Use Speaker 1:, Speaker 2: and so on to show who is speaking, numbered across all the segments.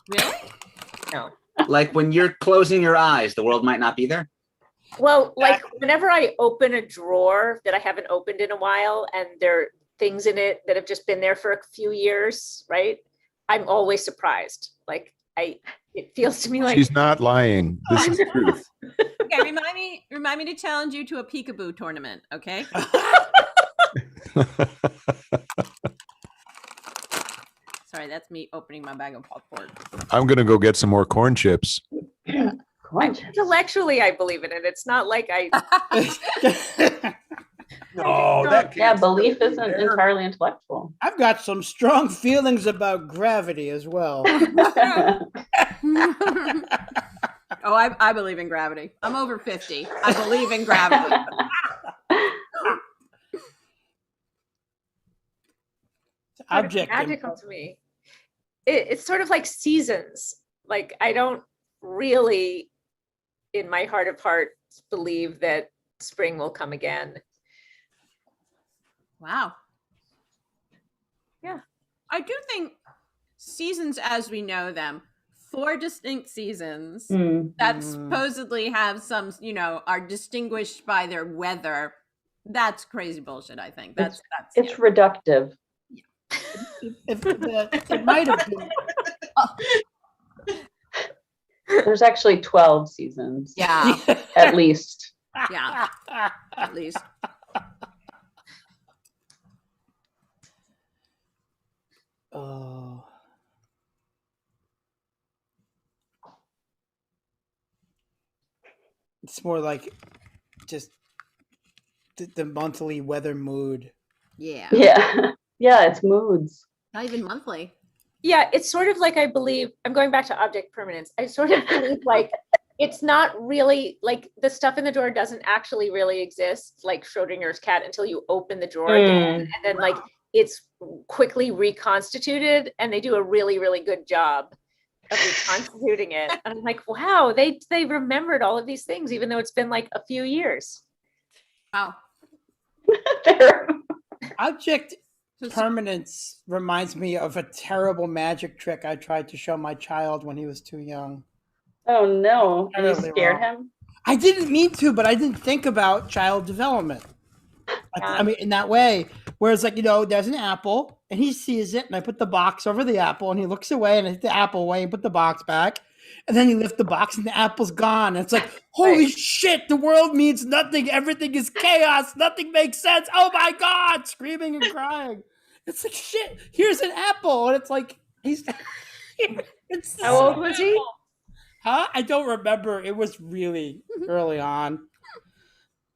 Speaker 1: Really?
Speaker 2: No.
Speaker 3: Like when you're closing your eyes, the world might not be there.
Speaker 2: Well, like whenever I open a drawer that I haven't opened in a while and there are things in it that have just been there for a few years, right? I'm always surprised. Like it feels to me like
Speaker 4: She's not lying. This is truth.
Speaker 1: Okay, remind me to challenge you to a peekaboo tournament, okay? Sorry, that's me opening my bag of popcorn.
Speaker 4: I'm gonna go get some more corn chips.
Speaker 2: intellectually I believe in it. It's not like I
Speaker 3: No, that
Speaker 5: Yeah, belief isn't entirely intellectual.
Speaker 6: I've got some strong feelings about gravity as well.
Speaker 1: Oh, I believe in gravity. I'm over 50. I believe in gravity.
Speaker 6: Object
Speaker 2: magical to me. It's sort of like seasons. Like I don't really, in my heart of hearts, believe that spring will come again.
Speaker 1: Wow.
Speaker 2: Yeah.
Speaker 1: I do think seasons as we know them, 4 distinct seasons that supposedly have some, are distinguished by their weather. That's crazy bullshit, I think.
Speaker 5: It's reductive.
Speaker 6: It might have been.
Speaker 5: There's actually 12 seasons.
Speaker 1: Yeah.
Speaker 5: At least.
Speaker 1: Yeah. At least.
Speaker 6: Oh. It's more like just the monthly weather mood.
Speaker 1: Yeah.
Speaker 5: Yeah. Yeah, it's moods.
Speaker 1: Not even monthly.
Speaker 2: Yeah, it's sort of like I believe, I'm going back to object permanence. I sort of believe like it's not really like the stuff in the drawer doesn't actually really exist, like Schrodinger's cat, until you open the drawer again. And then like it's quickly reconstituted, and they do a really, really good job of reconstituting it. And I'm like, wow, they remembered all of these things, even though it's been like a few years.
Speaker 1: Wow.
Speaker 6: Object permanence reminds me of a terrible magic trick I tried to show my child when he was too young.
Speaker 5: Oh no. You
Speaker 6: Really
Speaker 5: scared
Speaker 6: wrong.
Speaker 5: him?
Speaker 6: I didn't mean to, but I didn't think about child development. I mean, in that way, whereas like, there's an apple and he sees it and I put the box over the apple and he looks away and I hit the apple away and put the box back. And then you lift the box and the apple's gone. And it's like, holy shit, the world means nothing. Everything is chaos. Nothing makes sense. Oh my God, screaming and crying. It's like, shit, here's an apple. And it's like,
Speaker 2: How old was he?
Speaker 6: Huh? I don't remember. It was really early on.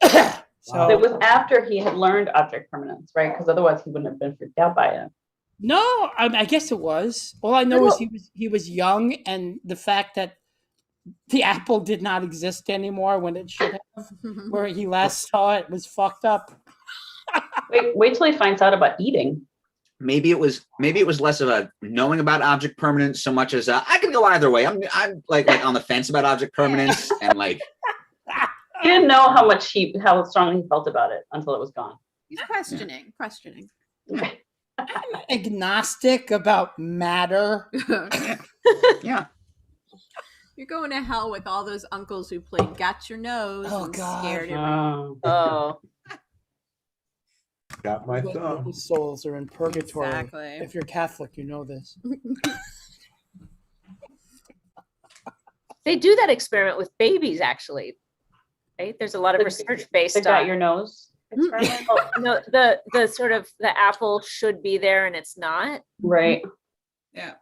Speaker 5: So it was after he had learned object permanence, right? Because otherwise he wouldn't have been freaked out by it.
Speaker 6: No, I guess it was. All I know is he was young, and the fact that the apple did not exist anymore when it should have, where he last saw it, was fucked up.
Speaker 5: Wait till he finds out about eating.
Speaker 3: Maybe it was less of a knowing about object permanence so much as I could go either way. I'm like on the fence about object permanence and like.
Speaker 5: He didn't know how strongly he felt about it until it was gone.
Speaker 1: He's questioning.
Speaker 6: I'm agnostic about matter.
Speaker 3: Yeah.
Speaker 1: You're going to hell with all those uncles who played Got Your Nose and
Speaker 6: God.
Speaker 1: scared him.
Speaker 2: Oh.
Speaker 4: Got my thumb.
Speaker 6: Those souls are in purgatory.
Speaker 1: Exactly.
Speaker 6: If you're Catholic, you know this.
Speaker 2: They do that experiment with babies, actually. Right? There's a lot of research based
Speaker 5: They got
Speaker 2: on
Speaker 5: your nose experiment?
Speaker 2: no, the sort of the apple should be there and it's not.
Speaker 5: Right.
Speaker 3: Yeah.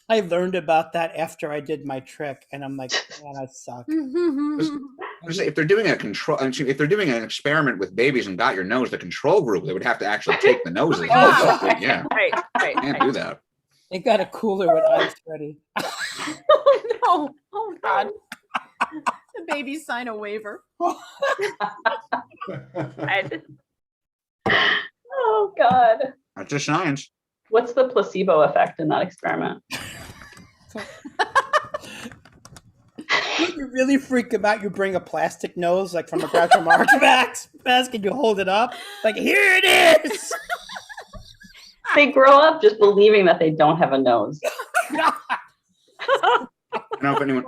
Speaker 6: I learned about that after I did my trick, and I'm like, man, I suck.
Speaker 3: If they're doing if they're doing an experiment with babies and got your nose, the control group, they would have to actually take the noses. Yeah.
Speaker 2: Right.
Speaker 3: Can't do that.
Speaker 6: They got a cooler with ice ready.
Speaker 2: Oh no! Oh God!
Speaker 1: The baby sign a waiver.
Speaker 5: Oh God.
Speaker 3: That's just science.
Speaker 5: What's the placebo effect in that experiment?
Speaker 6: You really freak them out. You bring a plastic nose, like from a Groucho Marx mask, and you hold it up, like, here it is.
Speaker 5: They grow up just believing that they don't have a nose.
Speaker 3: don't know if anyone,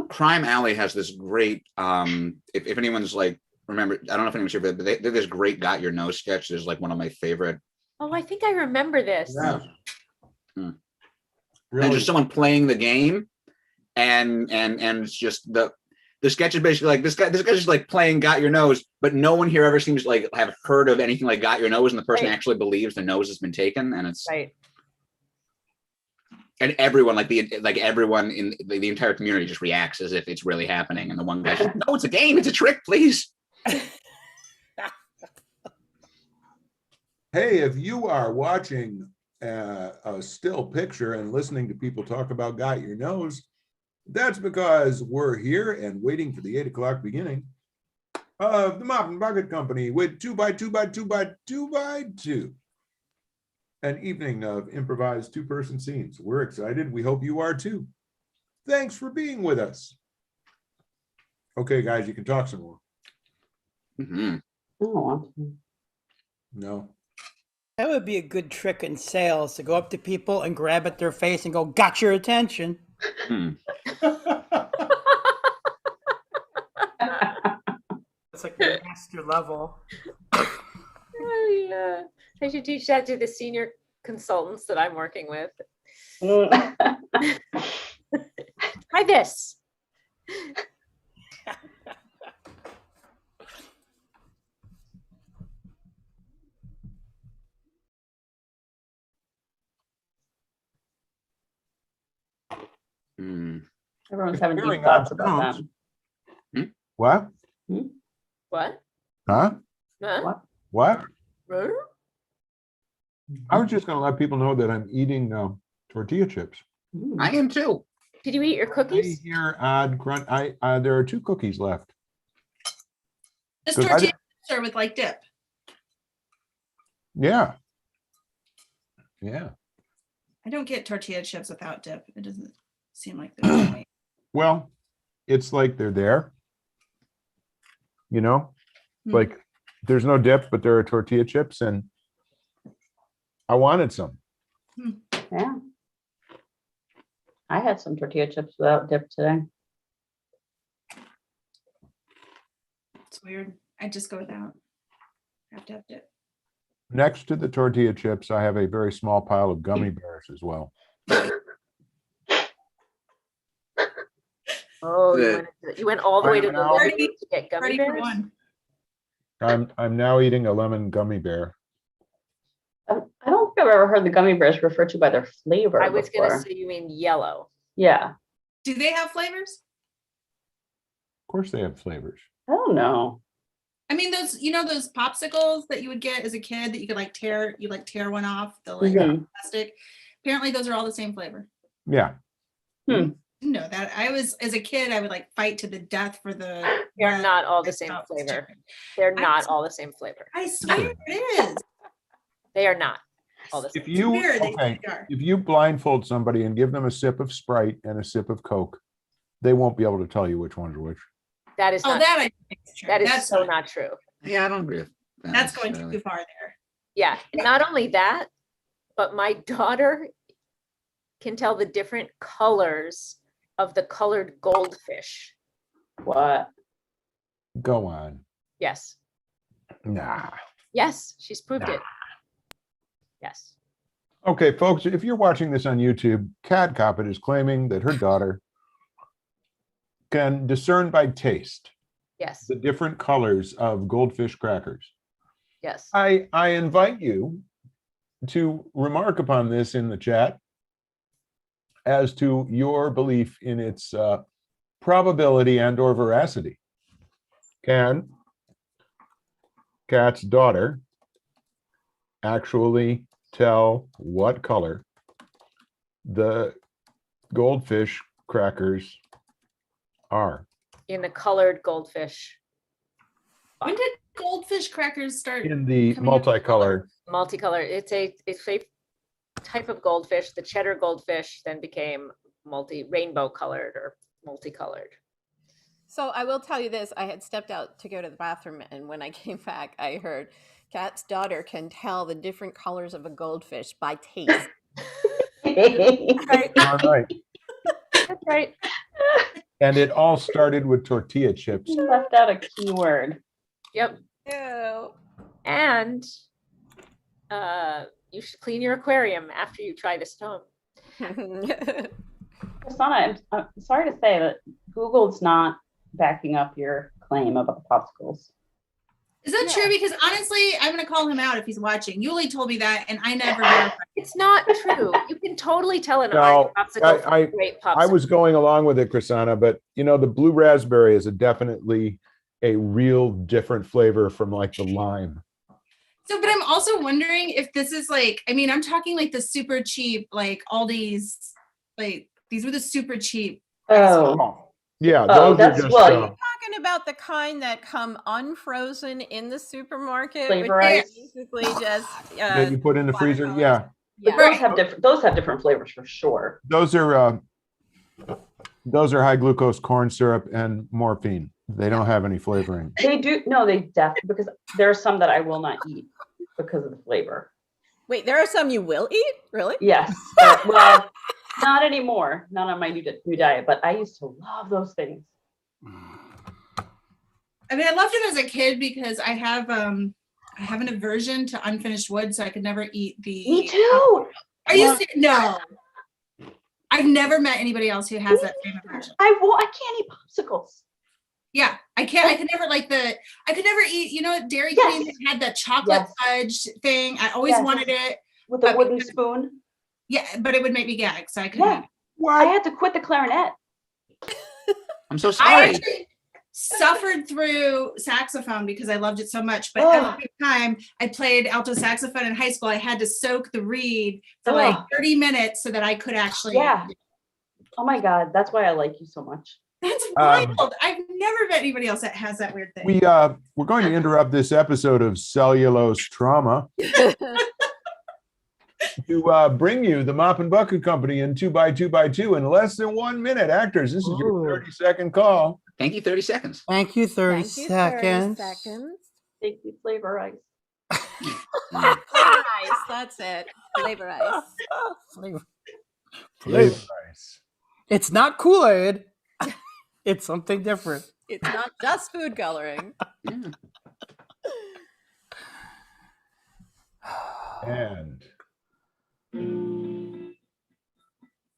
Speaker 3: Crime Alley has this great, if anyone's like, remember, I don't know if anyone's here, but they did this great Got Your Nose sketch. Is like one of my favorite.
Speaker 2: Oh, I think I remember this.
Speaker 7: Yeah.
Speaker 3: And
Speaker 7: Really?
Speaker 3: just someone playing the game, and it's just the sketch is basically like this guy's just like playing Got Your Nose, but no one here ever seems to like have heard of anything like Got Your Nose, and the person actually believes the nose has been taken, and it's
Speaker 2: right.
Speaker 3: And everyone everyone in the entire community just reacts as if it's really happening, and the one guy just, no, it's a game, it's a trick, please.
Speaker 7: Hey, if you are watching a still picture and listening to people talk about Got Your Nose, that's because we're here and waiting for the 8 o'clock beginning of the Mop and Bucket Company with 2x2x2x2x2. An evening of improvised two-person scenes. We're excited. We hope you are too. Thanks for being with us. Okay, guys, you can talk some more.
Speaker 3: Mm-hmm.
Speaker 5: I don't want to.
Speaker 7: No.
Speaker 6: That would be a good trick in sales, to go up to people and grab at their face and go, got your attention. It's like the master level.
Speaker 2: Oh, yeah. I should teach that to the senior consultants that I'm working with. Try this.
Speaker 5: Everyone's having
Speaker 7: Hearing
Speaker 5: deep thoughts
Speaker 7: on
Speaker 5: about
Speaker 7: sounds.
Speaker 5: them.
Speaker 7: What?
Speaker 2: What?
Speaker 7: Huh?
Speaker 2: Huh?
Speaker 7: What?
Speaker 2: Huh?
Speaker 7: I was just going to let people know that I'm eating tortilla chips.
Speaker 3: I am too.
Speaker 2: Did you eat your
Speaker 7: I
Speaker 2: cookies?
Speaker 7: hear odd grunt. There are 2 cookies left.
Speaker 8: Just
Speaker 7: 'Cause I
Speaker 8: tortilla chips or with like dip.
Speaker 7: Yeah. Yeah.
Speaker 8: I don't get tortilla chips without dip. It doesn't seem like there's a way.
Speaker 7: Well, it's like they're there. You know, like there's no dip, but there are tortilla chips, and I wanted some.
Speaker 5: Yeah. I had some tortilla chips without dip today.
Speaker 8: It's weird. I just go without. I have to have dip.
Speaker 7: Next to the tortilla chips, I have a very small pile of gummy bears as well.
Speaker 2: Oh, you went all the way to the
Speaker 7: Now-
Speaker 2: living room to get gummy
Speaker 8: Party for
Speaker 2: bears?
Speaker 8: one.
Speaker 7: I'm now eating a lemon gummy bear.
Speaker 5: I don't think I've ever heard the gummy bears referred to by their flavor.
Speaker 2: I was going to
Speaker 5: before.
Speaker 2: say you mean yellow.
Speaker 5: Yeah.
Speaker 8: Do they have flavors?
Speaker 7: Of course, they have flavors.
Speaker 5: I don't know.
Speaker 8: I mean, those, those popsicles that you would get as a kid that you could tear one off the
Speaker 5: Mhm.
Speaker 8: plastic. Apparently those are all the same flavor.
Speaker 7: Yeah.
Speaker 8: Didn't know that. As a kid, I would
Speaker 2: They're
Speaker 8: fight to the death for the.
Speaker 2: not all the
Speaker 8: I
Speaker 2: same
Speaker 8: thought it was
Speaker 2: flavor.
Speaker 8: chicken.
Speaker 2: They're
Speaker 8: I
Speaker 2: not
Speaker 8: see.
Speaker 2: all the same flavor.
Speaker 8: I swear it is.
Speaker 2: They are not all the same.
Speaker 7: If you
Speaker 8: Swear they
Speaker 7: okay,
Speaker 8: are.
Speaker 7: if you blindfold somebody and give them a sip of Sprite and a sip of Coke, they won't be able to tell you which one's which.
Speaker 2: That is
Speaker 8: Oh,
Speaker 2: not,
Speaker 8: that I think is true.
Speaker 2: that is
Speaker 8: That's
Speaker 2: so
Speaker 8: not-
Speaker 2: not true.
Speaker 3: Yeah, I don't agree with that.
Speaker 8: That's going
Speaker 3: necessarily.
Speaker 8: too far there.
Speaker 2: Yeah, not only that, but my daughter can tell the different colors of the colored goldfish.
Speaker 5: What?
Speaker 7: Go on.
Speaker 2: Yes,
Speaker 7: Nah.
Speaker 2: yes, she's proved it. Yes.
Speaker 7: Okay, folks, if you're watching this on YouTube, Kat Coppett is claiming that her daughter can discern by taste
Speaker 2: Yes,
Speaker 7: the different colors of goldfish crackers.
Speaker 2: yes.
Speaker 7: I invite you to remark upon this in the chat as to your belief in its probability and or veracity. Can Kat's daughter actually tell what color the goldfish crackers are?
Speaker 2: In the colored goldfish,
Speaker 8: When did goldfish crackers start?
Speaker 7: In the
Speaker 8: coming out with
Speaker 7: multicolored.
Speaker 2: multicolored. It's a type of goldfish. The cheddar goldfish then became rainbow colored or multicolored.
Speaker 1: So I will tell you this, I had stepped out to go to the bathroom, and when I came back, I heard Kat's daughter can tell the different colors of a goldfish by taste.
Speaker 7: All right.
Speaker 2: That's right.
Speaker 4: And it all started with tortilla chips.
Speaker 5: You left out a key word.
Speaker 2: Yep.
Speaker 1: Ew.
Speaker 2: And you should clean your aquarium after you try this at home.
Speaker 5: Rosanna, I'm sorry to say that Google's not backing up your claim about the popsicles.
Speaker 8: Is that true? Because honestly, I'm going to call him out if he's watching. Yuli told me that, and I never verified.
Speaker 2: It's not true. You can totally tell an
Speaker 4: No,
Speaker 2: orange popsicle from
Speaker 4: I-
Speaker 2: a grape popsicle.
Speaker 4: I was going along with it, Chrisana, but you know, the blue raspberry is definitely a real different flavor from like the lime.
Speaker 8: So, but I'm also wondering if this is like, I mean, I'm talking like the super cheap, like Aldi's, like these were the super cheap.
Speaker 5: Oh,
Speaker 4: Yeah,
Speaker 5: Oh,
Speaker 4: those
Speaker 5: that's
Speaker 4: are just
Speaker 5: what-
Speaker 1: Talking about the kind that come unfrozen in the supermarket,
Speaker 5: Flavor
Speaker 1: which is
Speaker 5: ice.
Speaker 1: basically just
Speaker 4: that you put in the freezer.
Speaker 1: watermelon.
Speaker 4: Yeah,
Speaker 1: Yeah.
Speaker 5: those have different flavors for sure.
Speaker 4: those are high glucose corn syrup and morphine. They don't have any flavoring.
Speaker 5: They do. No, they definitely, because there are some that I will not eat because of the flavor.
Speaker 1: Wait, there are some you will eat? Really?
Speaker 5: Yes. Well, not anymore. Not on my new diet, but I used to love those things.
Speaker 8: I mean, I loved it as a kid because I have an aversion to unfinished wood, so I could never eat the.
Speaker 5: Me too.
Speaker 8: Are you serious? No. I've never met anybody else who has that same aversion.
Speaker 5: I can't eat popsicles.
Speaker 8: Yeah, I can't. I could never I could never eat. You know, Dairy
Speaker 5: Yes.
Speaker 8: Queen had that chocolate fudge thing. I always
Speaker 5: Yes.
Speaker 8: wanted it.
Speaker 5: With the
Speaker 8: But
Speaker 5: wooden
Speaker 8: because-
Speaker 5: spoon.
Speaker 8: Yeah, but it would make me gag, so I couldn't.
Speaker 5: Yeah.
Speaker 8: eat it.
Speaker 5: I had to quit the clarinet.
Speaker 3: I'm so
Speaker 8: I
Speaker 3: sorry.
Speaker 8: actually suffered through saxophone because I loved it so much. But
Speaker 5: Oh.
Speaker 8: at the time I played alto saxophone in high school, I had to soak the reed for like 30 minutes so that I could actually.
Speaker 5: Yeah. Oh my God. That's why I like you so much.
Speaker 8: That's wild. I've never met anybody else that has that weird thing.
Speaker 4: We're going to interrupt this episode of Cellulose Trauma to bring you the Mop and Bucket Company in 2x2x2 in less than 1 minute. Actors, this is your
Speaker 6: Ooh.
Speaker 4: 30-second call.
Speaker 3: Thank you, 30 seconds.
Speaker 6: Thank you, 30
Speaker 1: Thank you, 30
Speaker 6: seconds.
Speaker 1: seconds.
Speaker 5: Thank you, flavor ice.
Speaker 1: Flavor ice, that's it. Flavor ice.
Speaker 6: Flavor.
Speaker 4: Flavor ice.
Speaker 6: It's not Kool-Aid. It's something different.
Speaker 1: It's not just food coloring.
Speaker 3: Yeah.
Speaker 4: And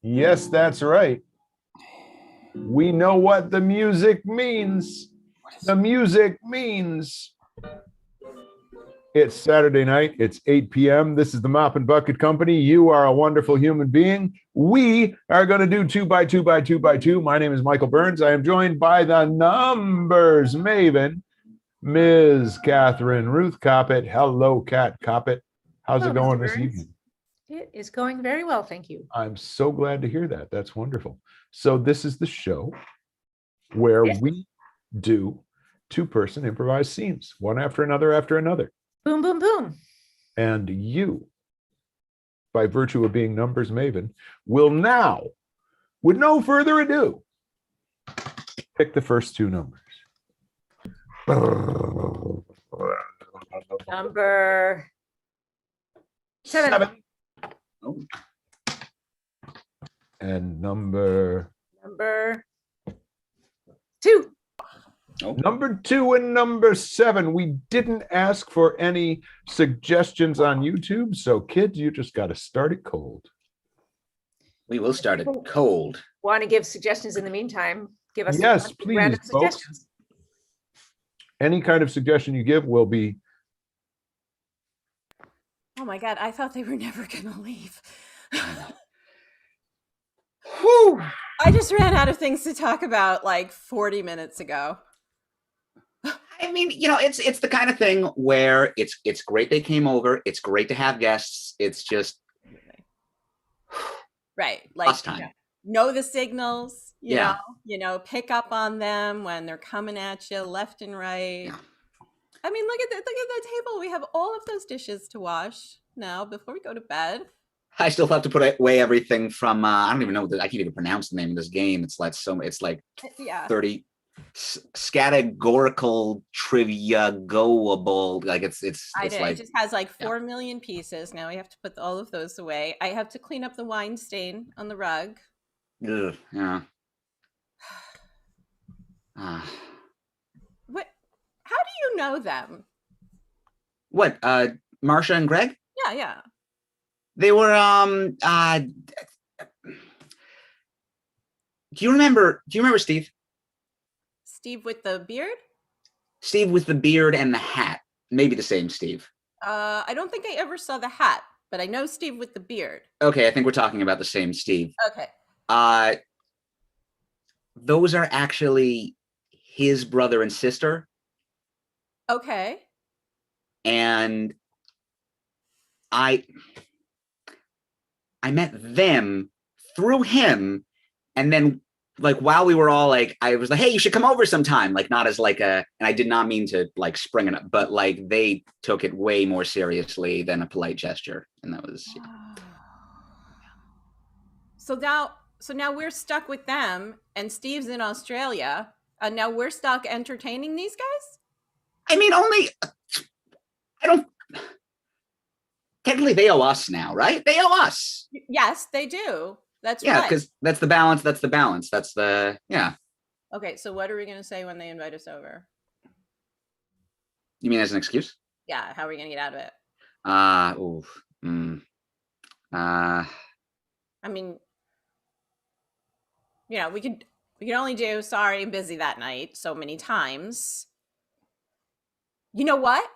Speaker 4: yes, that's right. We know what the music means. The music means it's Saturday night. It's 8 p.m. This is the Mop and Bucket Company. You are a wonderful human being. We are going to do 2x2x2x2. My name is Michael Burns. I am joined by the numbers maven, Ms. Catherine Ruth Coppett. Hello, Cat Coppett. How's
Speaker 2: Hello,
Speaker 4: it going
Speaker 2: Mr.
Speaker 4: this
Speaker 2: Burns.
Speaker 4: evening?
Speaker 2: It is going very well, thank you.
Speaker 4: I'm so glad to hear that. That's wonderful. So this is the show where
Speaker 2: Yes.
Speaker 4: we do two-person improvised scenes, one after another.
Speaker 2: Boom, boom, boom.
Speaker 4: And you, by virtue of being numbers maven, will now, with no further ado, pick the first two numbers.
Speaker 2: Number 7.
Speaker 3: Oh,
Speaker 4: And number
Speaker 2: 2.
Speaker 4: number 2 and number 7. We didn't ask for any suggestions on YouTube, so kids, you just got to start it cold.
Speaker 3: we will start it cold.
Speaker 2: Want to give suggestions in the meantime? Give us
Speaker 4: Yes,
Speaker 2: some
Speaker 4: please,
Speaker 2: random
Speaker 4: folks.
Speaker 2: suggestions.
Speaker 4: Any kind of suggestion you give will be
Speaker 1: Oh my God, I thought they were never going to leave.
Speaker 3: Whew.
Speaker 1: I just ran out of things to talk about like 40 minutes ago.
Speaker 3: I mean, it's the kind of thing where it's great they came over. It's great to have guests. It's just
Speaker 1: Right. Like,
Speaker 3: Last time.
Speaker 1: know the signals,
Speaker 3: Yeah.
Speaker 1: pick up on them when they're coming at you left and right.
Speaker 3: Yeah.
Speaker 1: I mean, look at the table. We have all of those dishes to wash now before we go to bed.
Speaker 3: I still have to put away everything from I don't even know I can't even pronounce the name of this game. It's like it's like
Speaker 1: Yeah.
Speaker 3: 30 categorical trivia goable. Like it's
Speaker 1: I did.
Speaker 3: like
Speaker 1: It just has like 4 million pieces. Now we have to put all of those away. I have to clean up the wine stain on the rug.
Speaker 3: ugh, yeah.
Speaker 1: What? How do you know them?
Speaker 3: What? Marsha and Greg?
Speaker 1: Yeah.
Speaker 3: They were do you remember Steve?
Speaker 1: Steve with the beard?
Speaker 3: Steve with the beard and the hat. Maybe the same Steve.
Speaker 1: I don't think I ever saw the hat, but I know Steve with the beard.
Speaker 3: Okay, I think we're talking about the same Steve.
Speaker 1: Okay.
Speaker 3: Those are actually his brother and sister.
Speaker 1: Okay.
Speaker 3: And I met them through him, and then like while we were all like, I was like, hey, you should come over sometime, like not as like a, and I did not mean to like spring it up, but like they took it way more seriously than a polite gesture, and that was
Speaker 1: So now we're stuck with them, and Steve's in Australia, and now we're stuck entertaining these guys.
Speaker 3: I mean, technically they owe us now, right? They owe us.
Speaker 1: Yes, they do. That's
Speaker 3: yeah,
Speaker 1: right.
Speaker 3: because that's the balance. Yeah.
Speaker 1: Okay, so what are we going to say when they invite us over?
Speaker 3: You mean as an excuse?
Speaker 1: Yeah, how are we going to get out of it? I mean, you know, we can only do sorry, busy that night so many times. You know what?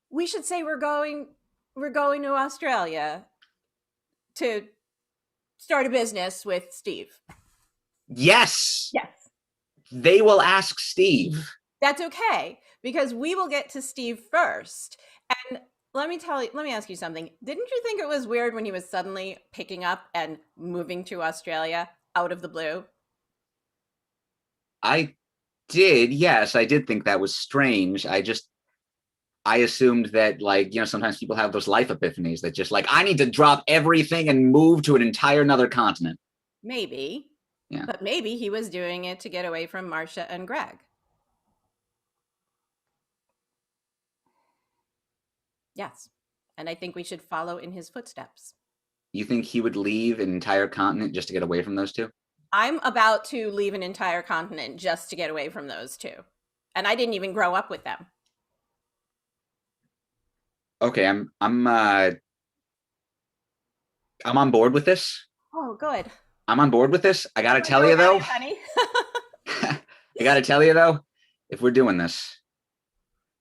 Speaker 1: We should say we're going to Australia to start a business with Steve.
Speaker 3: Yes.
Speaker 1: Yes.
Speaker 3: They will ask Steve.
Speaker 1: That's okay, because we will get to Steve first. And let me ask you something. Didn't you think it was weird when he was suddenly picking up and moving to Australia out of the blue?
Speaker 3: I did. Yes, I did think that was strange. I assumed that, like, you know, sometimes people have those life epiphanies that just like, I need to drop everything and move to an entire another continent.
Speaker 1: Maybe.
Speaker 3: Yeah.
Speaker 1: But maybe he was doing it to get away from Marsha and Greg. Yes. And I think we should follow in his footsteps.
Speaker 3: You think he would leave an entire continent just to get away from those two?
Speaker 1: I'm about to leave an entire continent just to get away from those two. And I didn't even grow up with them.
Speaker 3: Okay, I'm on board with this.
Speaker 1: Oh, good.
Speaker 3: I'm on board with this. I gotta tell you though.
Speaker 1: Honey.
Speaker 3: I gotta tell you though, if we're doing this,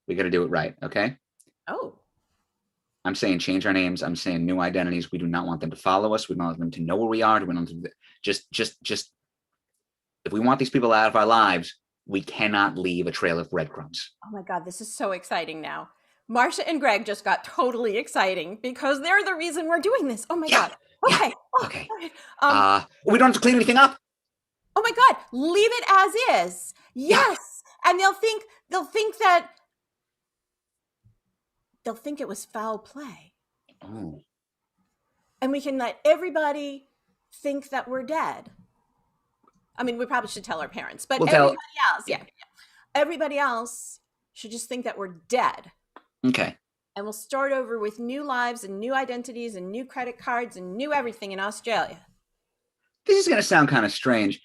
Speaker 3: we gotta do it right, okay?
Speaker 1: Oh.
Speaker 3: I'm saying change our names. I'm saying new identities. We do not want them to follow us. We don't want them to know where we are. We don't want them to just if we want these people out of our lives, we cannot leave a trail of breadcrumbs.
Speaker 1: Oh my God, this is so exciting now. Marsha and Greg just got totally exciting because they're the reason we're doing this. Oh my God. Okay.
Speaker 3: Okay.
Speaker 1: Okay.
Speaker 3: We don't have to clean anything up.
Speaker 1: Oh my God, leave it as is. Yes. Yeah. And they'll think it was foul play.
Speaker 3: Oh.
Speaker 1: And we can let everybody think that we're dead. I mean, we probably should tell our parents, but everybody else should just think that we're dead.
Speaker 3: Okay.
Speaker 1: And we'll start over with new lives and new identities and new credit cards and new everything in Australia.
Speaker 3: This is going to sound kind of strange.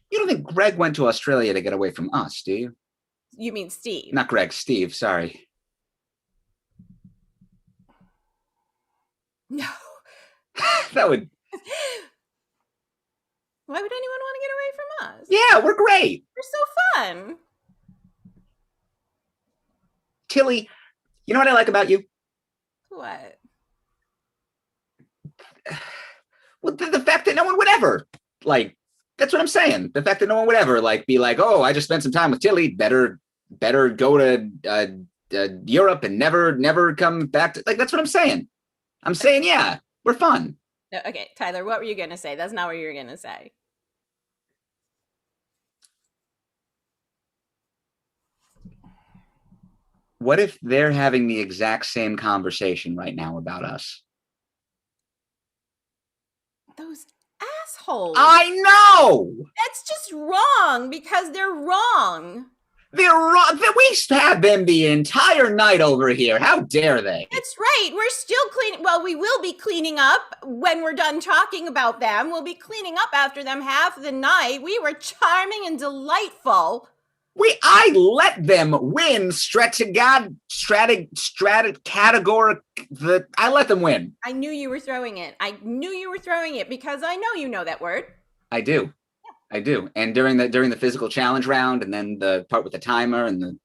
Speaker 3: You don't think Greg went to Australia to get away from us, do you?
Speaker 1: You mean Steve?
Speaker 3: Not Greg, Steve, sorry.
Speaker 1: No.
Speaker 3: That would...
Speaker 1: Why would anyone want to get away from us?
Speaker 3: Yeah, we're great.
Speaker 1: We're so fun.
Speaker 3: Tilly, you know what I like about you?
Speaker 1: What?
Speaker 3: Well, the fact that no one would ever, like, that's what I'm saying. The fact that no one would ever, like, be like, oh, I just spent some time with Tilly. Better go to Europe and never come back to, like, that's what I'm saying. I'm saying, yeah, we're fun.
Speaker 1: No, okay, Tyler, what were you going to say? That's not what you were going to say.
Speaker 3: What if they're having the exact same conversation right now about us?
Speaker 1: Those assholes.
Speaker 3: I know!
Speaker 1: That's just wrong because they're wrong.
Speaker 3: They're wrong. We had them the entire night over here. How dare they?
Speaker 1: That's right. We're still cleaning. Well, we will be cleaning up when we're done talking about them. We'll be cleaning up after them half the night. We were charming and delightful.
Speaker 3: I let them win I let them win.
Speaker 1: I knew you were throwing it because I know you know that word.
Speaker 3: I do. Yeah. I do. And during the physical challenge round, and then the part with the timer and the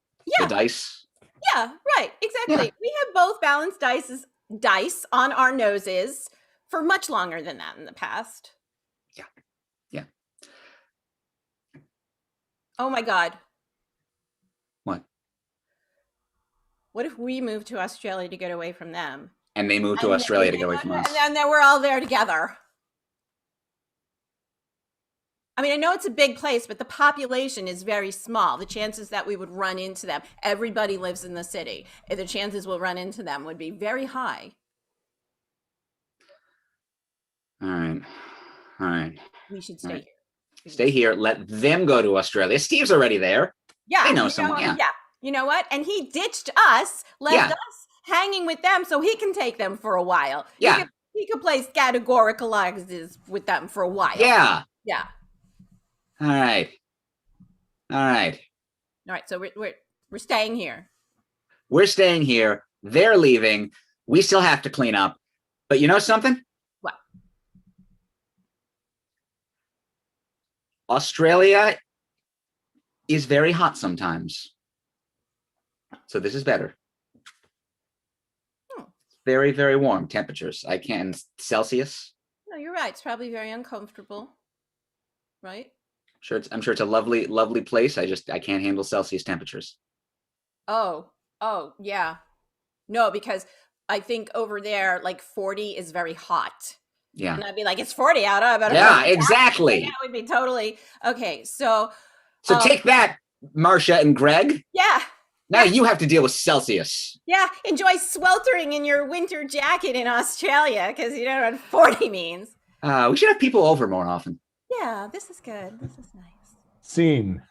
Speaker 3: dice.
Speaker 1: Yeah, right. Exactly. Yeah. We have both balanced dice on our noses for much longer than that in the past.
Speaker 3: Yeah. Yeah.
Speaker 1: Oh my God.
Speaker 3: What
Speaker 1: if we move to Australia to get away from them?
Speaker 3: And they move to Australia to get away from us.
Speaker 1: And then we're all there together. I mean, I know it's a big place, but the population is very small. The chances that we would run into them, everybody lives in the city. The chances we'll run into them would be very high.
Speaker 3: All right.
Speaker 1: We should stay here.
Speaker 3: Stay here. Let them go to Australia. Steve's already there.
Speaker 1: Yeah.
Speaker 3: They know someone. Yeah.
Speaker 1: You know what? And he ditched us, left us hanging with them so he can take them for a while.
Speaker 3: Yeah.
Speaker 1: He could play categoricalizes with them for a while.
Speaker 3: Yeah.
Speaker 1: Yeah.
Speaker 3: All right.
Speaker 1: So we're staying here.
Speaker 3: We're staying here. They're leaving. We still have to clean up. But you know something?
Speaker 1: What?
Speaker 3: Australia is very hot sometimes. So this is better. Very, very warm temperatures. Celsius.
Speaker 1: No, you're right. It's probably very uncomfortable. Right?
Speaker 3: I'm sure it's a lovely, lovely place. I can't handle Celsius temperatures.
Speaker 1: Oh, yeah. No, because I think over there, like 40 is very hot.
Speaker 3: Yeah.
Speaker 1: And I'd be like, it's 40 out. I better.
Speaker 3: Yeah, exactly.
Speaker 1: That would be totally okay. So
Speaker 3: take that, Marcia and Greg.
Speaker 1: Yeah.
Speaker 3: Now you have to deal with Celsius.
Speaker 1: Yeah, enjoy sweltering in your winter jacket in Australia because you know what 40 means.
Speaker 3: We should have people over more often.
Speaker 1: Yeah, this is good. This is nice.
Speaker 4: Scene.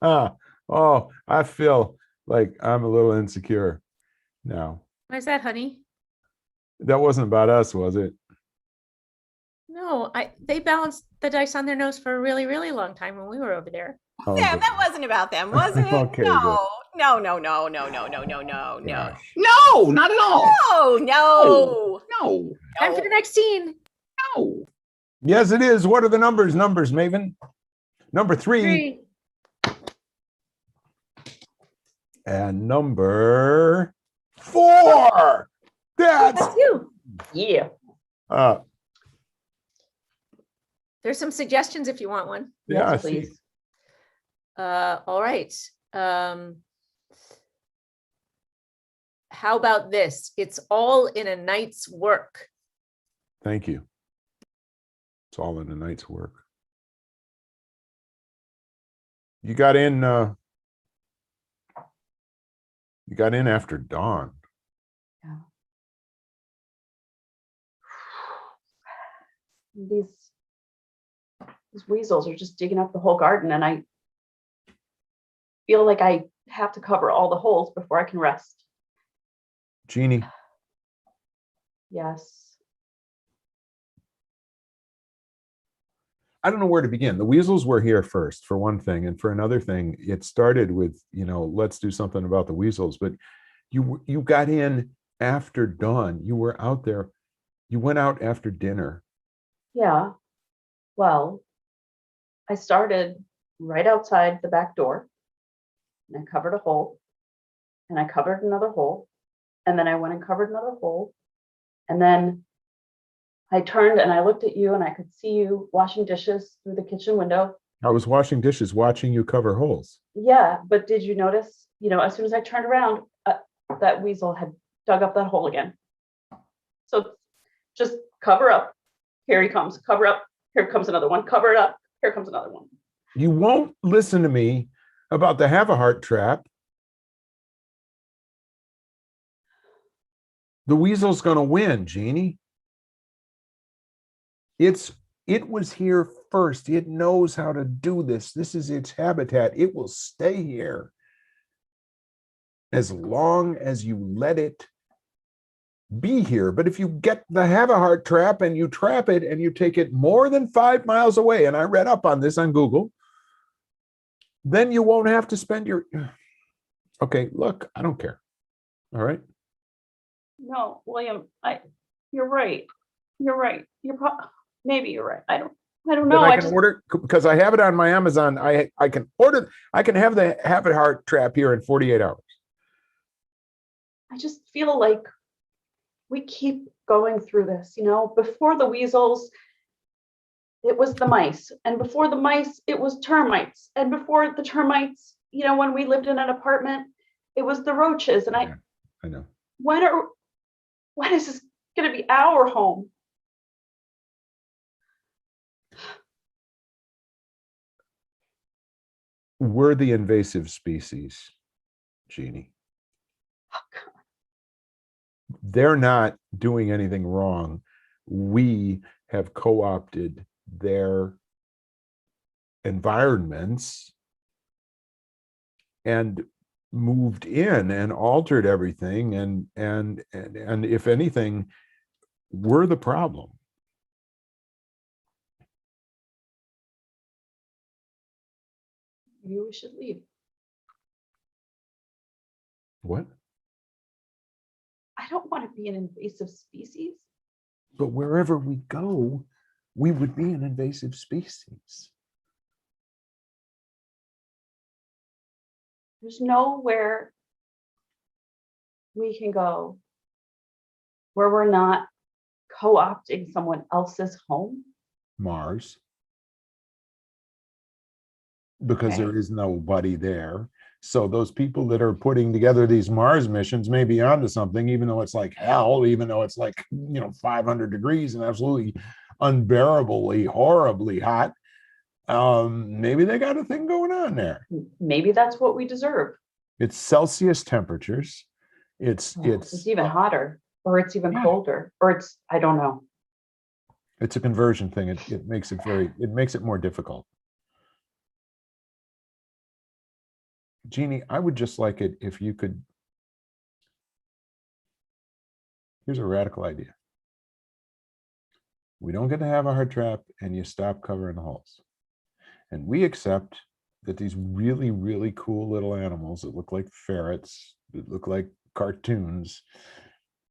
Speaker 4: Oh, I feel like I'm a little insecure now.
Speaker 2: Why is that, honey?
Speaker 4: That wasn't about us, was it?
Speaker 2: No, they balanced the dice on their nose for a really, really long time when we were over there.
Speaker 4: Oh,
Speaker 1: Sam, that wasn't about them, was it?
Speaker 4: Okay,
Speaker 1: no,
Speaker 4: good.
Speaker 1: no.
Speaker 3: No, not at all.
Speaker 1: No.
Speaker 2: Time for the next scene.
Speaker 3: No.
Speaker 4: Yes, it is. What are the numbers, Maven? Number 3. And number 4. That's
Speaker 2: you.
Speaker 5: Yeah.
Speaker 2: There's some suggestions if you want one.
Speaker 4: Yeah,
Speaker 5: Yes, please.
Speaker 2: All right. How about this? It's all in a night's work.
Speaker 4: Thank you. It's all in a night's work. You got in after dawn.
Speaker 5: Yeah. These weasels are just digging up the whole garden, and I feel like I have to cover all the holes before I can rest.
Speaker 4: Jeannie,
Speaker 5: Yes.
Speaker 4: I don't know where to begin. The weasels were here first, for one thing, and for another thing, it started with, let's do something about the weasels. But you got in after dawn. You were out there. You went out after dinner.
Speaker 5: Yeah. Well, I started right outside the back door, and I covered a hole, and I covered another hole, and then I went and covered another hole, and then I turned and I looked at you, and I could see you washing dishes through the kitchen window.
Speaker 4: I was washing dishes, watching you cover holes.
Speaker 5: Yeah, but did you notice, as soon as I turned around, that weasel had dug up that hole again. So just cover up. Here he comes. Cover up. Here comes another one. Cover it up. Here comes another one.
Speaker 4: You won't listen to me about the have a heart trap. The weasel's going to win, Jeannie. It was here first. It knows how to do this. This is its habitat. It will stay here as long as you let it be here. But if you get the have-a-heart trap and you trap it and you take it more than 5 miles away, and I read up on this on Google, then you won't have to spend your... Okay, look, I don't care. All right?
Speaker 5: No, William, you're right. You're right. Maybe you're right. I don't
Speaker 4: But
Speaker 5: know.
Speaker 4: I can order, because I have it on my Amazon. I can order, I can have the have-a-heart trap here in 48 hours.
Speaker 5: I just feel like we keep going through this, before the weasels, it was the mice, and before the mice, it was termites, and before the termites, when we lived in an apartment, it was the roaches. And
Speaker 4: I know.
Speaker 5: when is this going to be our home?
Speaker 4: We're the invasive species, Jeannie. They're not doing anything wrong. We have co-opted their environments and moved in and altered everything, and if anything, we're the problem.
Speaker 5: Maybe we should leave.
Speaker 4: What?
Speaker 5: I don't want to be an invasive species.
Speaker 4: But wherever we go, we would be an invasive species.
Speaker 5: There's nowhere we can go where we're not co-opting someone else's home.
Speaker 4: Mars. Because there is nobody there. So those people that are putting together these Mars missions may be onto something, even though it's like hell, even though it's like, 500 degrees and absolutely unbearably, horribly hot. Maybe they got a thing going on there.
Speaker 5: Maybe that's what we deserve.
Speaker 4: It's Celsius temperatures. It's
Speaker 5: even hotter, or it's even colder, or I don't know.
Speaker 4: It's a conversion thing. It makes it more difficult. Jeannie, I would just like it if you could. Here's a radical idea. We don't get to have a hard trap, and you stop covering the holes. And we accept that these really, really cool little animals that look like ferrets, that look like cartoons,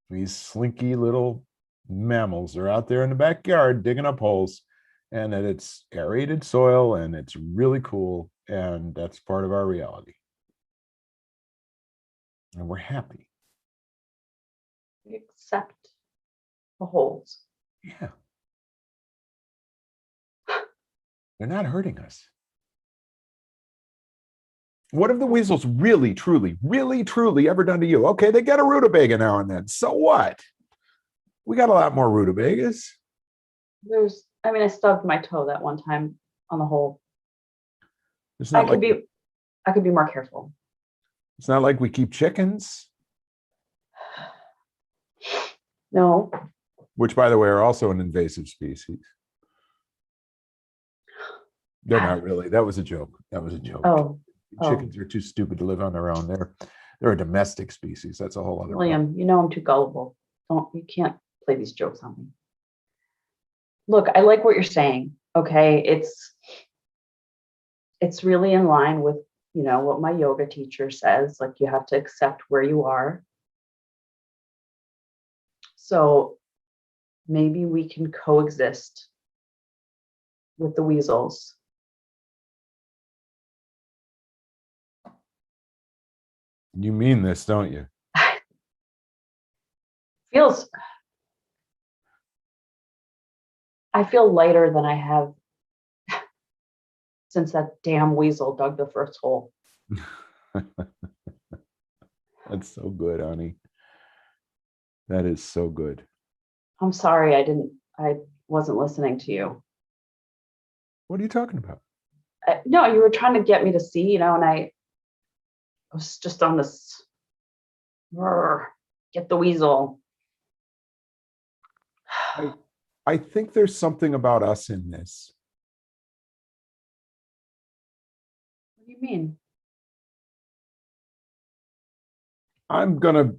Speaker 4: these slinky little mammals are out there in the backyard digging up holes, and that it's aerated soil and it's really cool, and that's part of our reality. And we're happy.
Speaker 5: We accept the holes.
Speaker 4: Yeah. They're not hurting us. What have the weasels really, truly ever done to you? Okay, they get a rutabaga now and then. So what? We got a lot more rutabagas.
Speaker 5: I stubbed my toe that one time on the hole.
Speaker 4: I
Speaker 5: could be more careful.
Speaker 4: It's not like we keep chickens.
Speaker 5: No.
Speaker 4: Which, by the way, are also an invasive species. They're not really. That was a joke.
Speaker 5: Oh.
Speaker 4: Chickens are too stupid to live on their own. They're a domestic species. That's a whole other
Speaker 5: William,
Speaker 4: problem.
Speaker 5: I'm too gullible. You can't play these jokes on me. Look, I like what you're saying. Okay. It's really in line with, what my yoga teacher says, like you have to accept where you are. So maybe we can coexist with the weasels.
Speaker 4: You mean this, don't you?
Speaker 5: I feel lighter than I have since that damn weasel dug the first hole.
Speaker 4: That's so good, honey. That is so good.
Speaker 5: I'm sorry, I wasn't listening to you.
Speaker 4: What are you talking about?
Speaker 5: No, you were trying to get me to see, and I was just on this, get the weasel.
Speaker 4: I think there's something about us in this
Speaker 5: What do you mean?
Speaker 4: I'm gonna.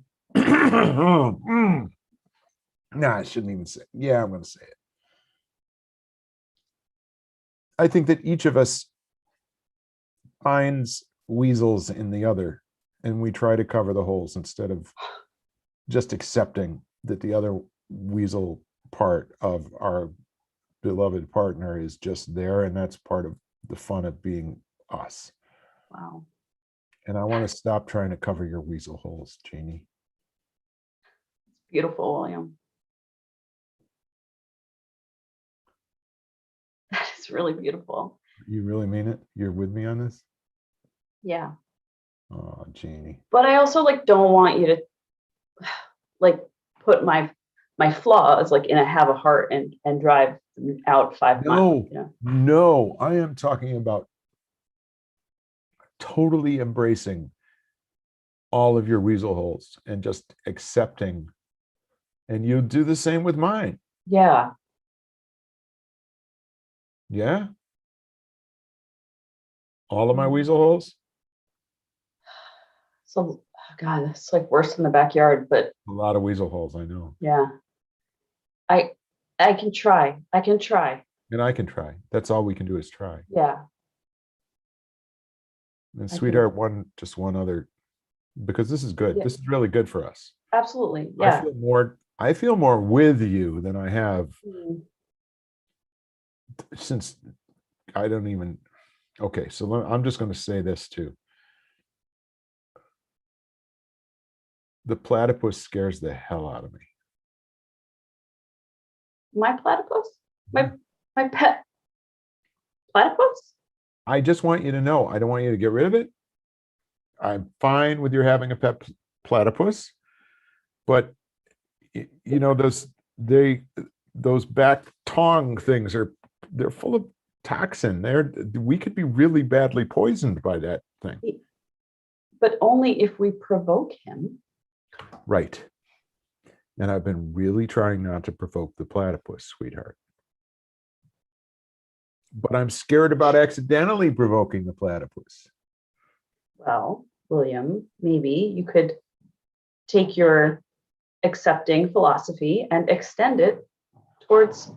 Speaker 4: Nah, I shouldn't even say. Yeah, I'm gonna say it. I think that each of us finds weasels in the other, and we try to cover the holes instead of just accepting that the other weasel part of our beloved partner is just there, and that's part of the fun of being us.
Speaker 5: Wow.
Speaker 4: And I want to stop trying to cover your weasel holes, Janie.
Speaker 5: Beautiful, William. That is really beautiful.
Speaker 4: You really mean it? You're with me on this?
Speaker 5: Yeah.
Speaker 4: Oh, Janie.
Speaker 5: But I also like don't want you to like put my flaws like in a have a heart and drive out 5 miles. You know?
Speaker 4: No, I am talking about totally embracing all of your weasel holes and just accepting. And you do the same with mine.
Speaker 5: Yeah.
Speaker 4: Yeah. All of my weasel holes?
Speaker 5: So God, it's like worse than the backyard, but
Speaker 4: A lot of weasel holes, I know.
Speaker 5: yeah. I can try. I can try.
Speaker 4: And I can try. That's all we can do is try.
Speaker 5: Yeah.
Speaker 4: And
Speaker 5: I
Speaker 4: sweetheart, just one other, because this is good.
Speaker 5: Yeah.
Speaker 4: This is really good for us.
Speaker 5: Absolutely. Yeah.
Speaker 4: I feel more with you than I have since I don't even. Okay, so I'm just going to say this too. The platypus scares the hell out of me.
Speaker 5: My platypus? My pet platypus?
Speaker 4: I just want you to know, I don't want you to get rid of it. I'm fine with your having a pet platypus, but you know, those back tongue things they're full of toxin. We could be really badly poisoned by that thing.
Speaker 5: But only if we provoke him.
Speaker 4: Right. And I've been really trying not to provoke the platypus, sweetheart. But I'm scared about accidentally provoking the platypus.
Speaker 5: Well, William, maybe you could take your accepting philosophy and extend it towards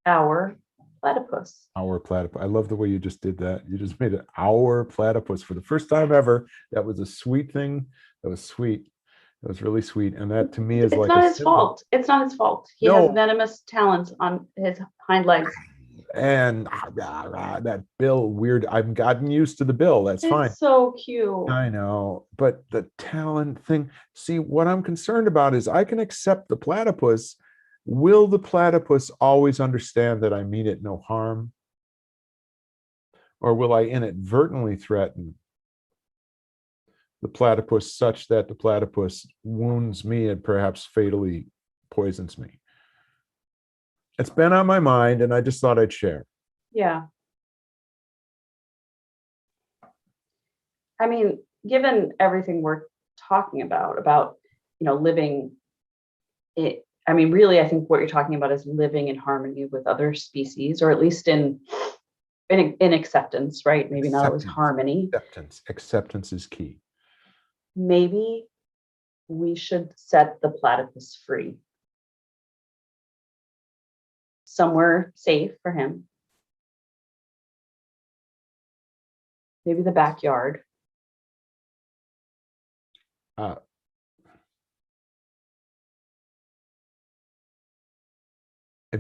Speaker 5: our platypus.
Speaker 4: Our platypus. I love the way you just did that. You just made it our platypus for the first time ever. That was a sweet thing. That was sweet. That was really sweet. And that to me is
Speaker 5: it's
Speaker 4: like
Speaker 5: not his fault. It's not his fault. He has venomous talons on his hind legs.
Speaker 4: And that bill, weird. I've gotten used to the bill. That's fine.
Speaker 5: It's so cute.
Speaker 4: I know. But the talon thing, see, what I'm concerned about is I can accept the platypus. Will the platypus always understand that I mean it no harm? Or will I inadvertently threaten the platypus such that the platypus wounds me and perhaps fatally poisons me? It's been on my mind, and I just thought I'd share.
Speaker 5: Yeah. I mean, given everything we're talking about, living it, I mean, really, I think what you're talking about is living in harmony with other species, or at least in acceptance, right? Maybe not always harmony.
Speaker 4: Acceptance is key.
Speaker 5: Maybe we should set the platypus free. Somewhere safe for him. Maybe the backyard.
Speaker 4: Have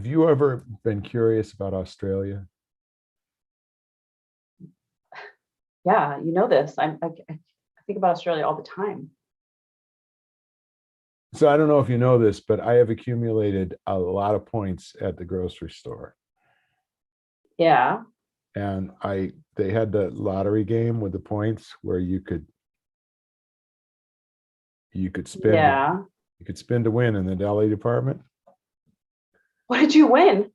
Speaker 4: you ever been curious about Australia?
Speaker 5: Yeah, you know this. I think about Australia all the time.
Speaker 4: So I don't know if you know this, but I have accumulated a lot of points at the grocery store.
Speaker 5: Yeah.
Speaker 4: And they had the lottery game with the points where you could spin.
Speaker 5: Yeah.
Speaker 4: You could spin to win in the deli department.
Speaker 5: What did you win?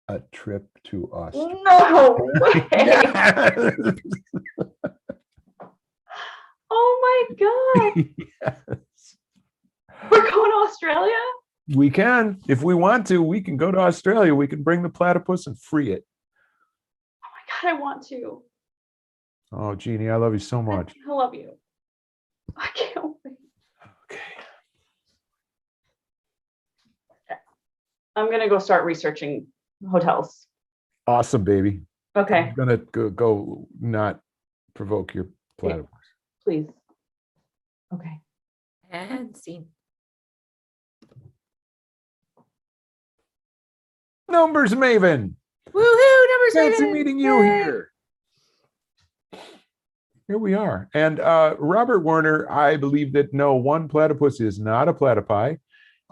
Speaker 4: A trip to Australia.
Speaker 5: No way. Oh my God.
Speaker 4: Yes.
Speaker 5: We're going to Australia?
Speaker 4: We can, if we want to, we can go to Australia. We can bring the platypus and free it.
Speaker 5: Oh my God, I want to.
Speaker 4: Oh, Jeannie, I love you so much.
Speaker 5: I love you. I can't wait.
Speaker 4: Okay.
Speaker 5: I'm gonna go start researching hotels.
Speaker 4: Awesome, baby.
Speaker 5: Okay,
Speaker 4: I'm gonna go not provoke your platypus.
Speaker 5: please. Okay.
Speaker 2: And scene.
Speaker 4: Numbers Maven.
Speaker 2: Woohoo! Numbers
Speaker 4: Fancy
Speaker 2: Maven!
Speaker 4: meeting you
Speaker 2: Yay!
Speaker 4: here. Here we are. And Robert Werner, I believe that no, one platypus is not a platypi.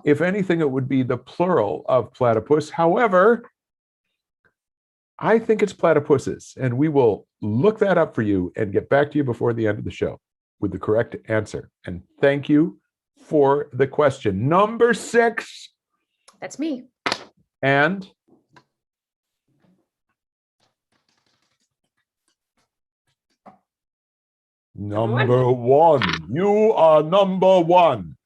Speaker 4: If anything, it would be the plural of platypus. However, I think it's platypuses, and we will look that up for you and get back to you before the end of the show with the correct answer. And thank you for the question. Number 6.
Speaker 2: That's me.
Speaker 4: And number 1. You are number 1.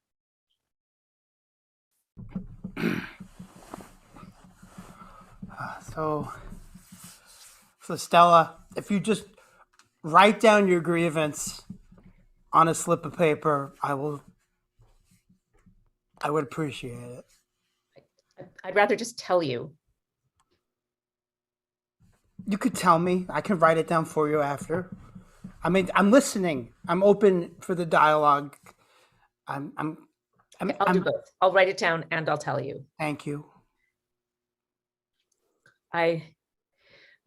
Speaker 6: So Stella, if you just write down your grievance on a slip of paper, I would appreciate it.
Speaker 2: I'd rather just tell you.
Speaker 6: You could tell me. I can write it down for you after. I mean, I'm listening. I'm open for the dialogue.
Speaker 2: I'll do both. I'll write it down and I'll tell you.
Speaker 6: Thank you.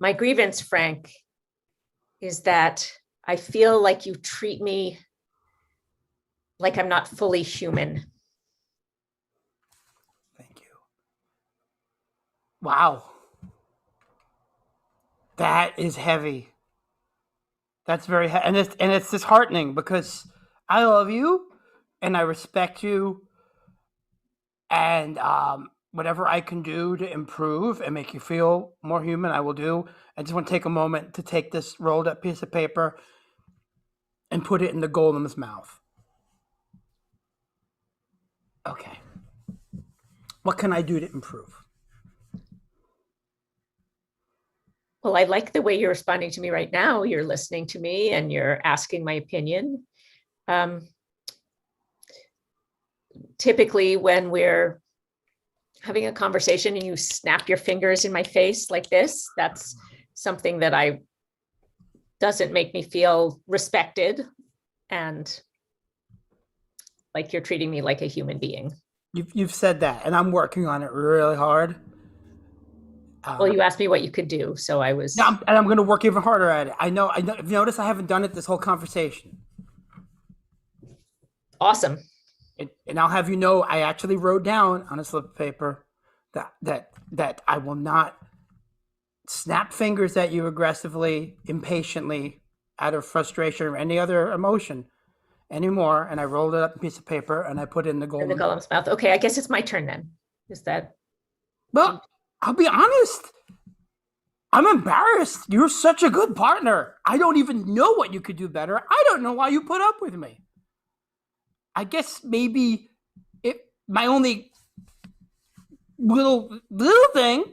Speaker 2: My grievance, Frank, is that I feel like you treat me like I'm not fully human.
Speaker 6: Thank you. Wow. That is heavy. That's very heavy. And it's disheartening because I love you and I respect you, and whatever I can do to improve and make you feel more human, I will do. I just want to take a moment to take this rolled up piece of paper and put it in the golem's mouth. Okay. What can I do to improve?
Speaker 2: Well, I like the way you're responding to me right now. You're listening to me and you're asking my opinion. Typically, when we're having a conversation and you snap your fingers in my face like this, that's something that doesn't make me feel respected and like you're treating me like a human being.
Speaker 6: You've said that, and I'm working on it really hard.
Speaker 2: Well, you asked me what you could do, so I was.
Speaker 6: Yeah, and I'm going to work even harder at it. I know. If you notice, I haven't done it this whole conversation.
Speaker 2: Awesome.
Speaker 6: And I'll have you know, I actually wrote down on a slip of paper that I will not snap fingers at you aggressively, impatiently, out of frustration or any other emotion anymore. And I rolled it up in a piece of paper and I put it in the
Speaker 2: golem's mouth. Okay, I guess it's my turn then. Is that?
Speaker 6: Well, I'll be honest. I'm embarrassed. You're such a good partner. I don't even know what you could do better. I don't know why you put up with me. I guess maybe my only little thing,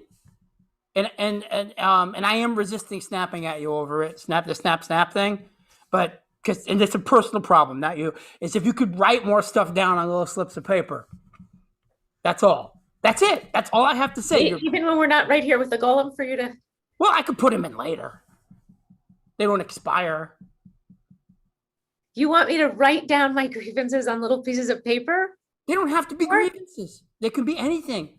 Speaker 6: and I am resisting snapping at you over it. Snap thing, but and it's a personal problem, not you. Is if you could write more stuff down on little slips of paper. That's all. That's it. That's all I have to say.
Speaker 2: Even when we're not right here with the golem for you to.
Speaker 6: Well, I could put them in later. They don't expire.
Speaker 2: You want me to write down my grievances on little pieces of paper?
Speaker 6: They don't have to be grievances. They can be anything.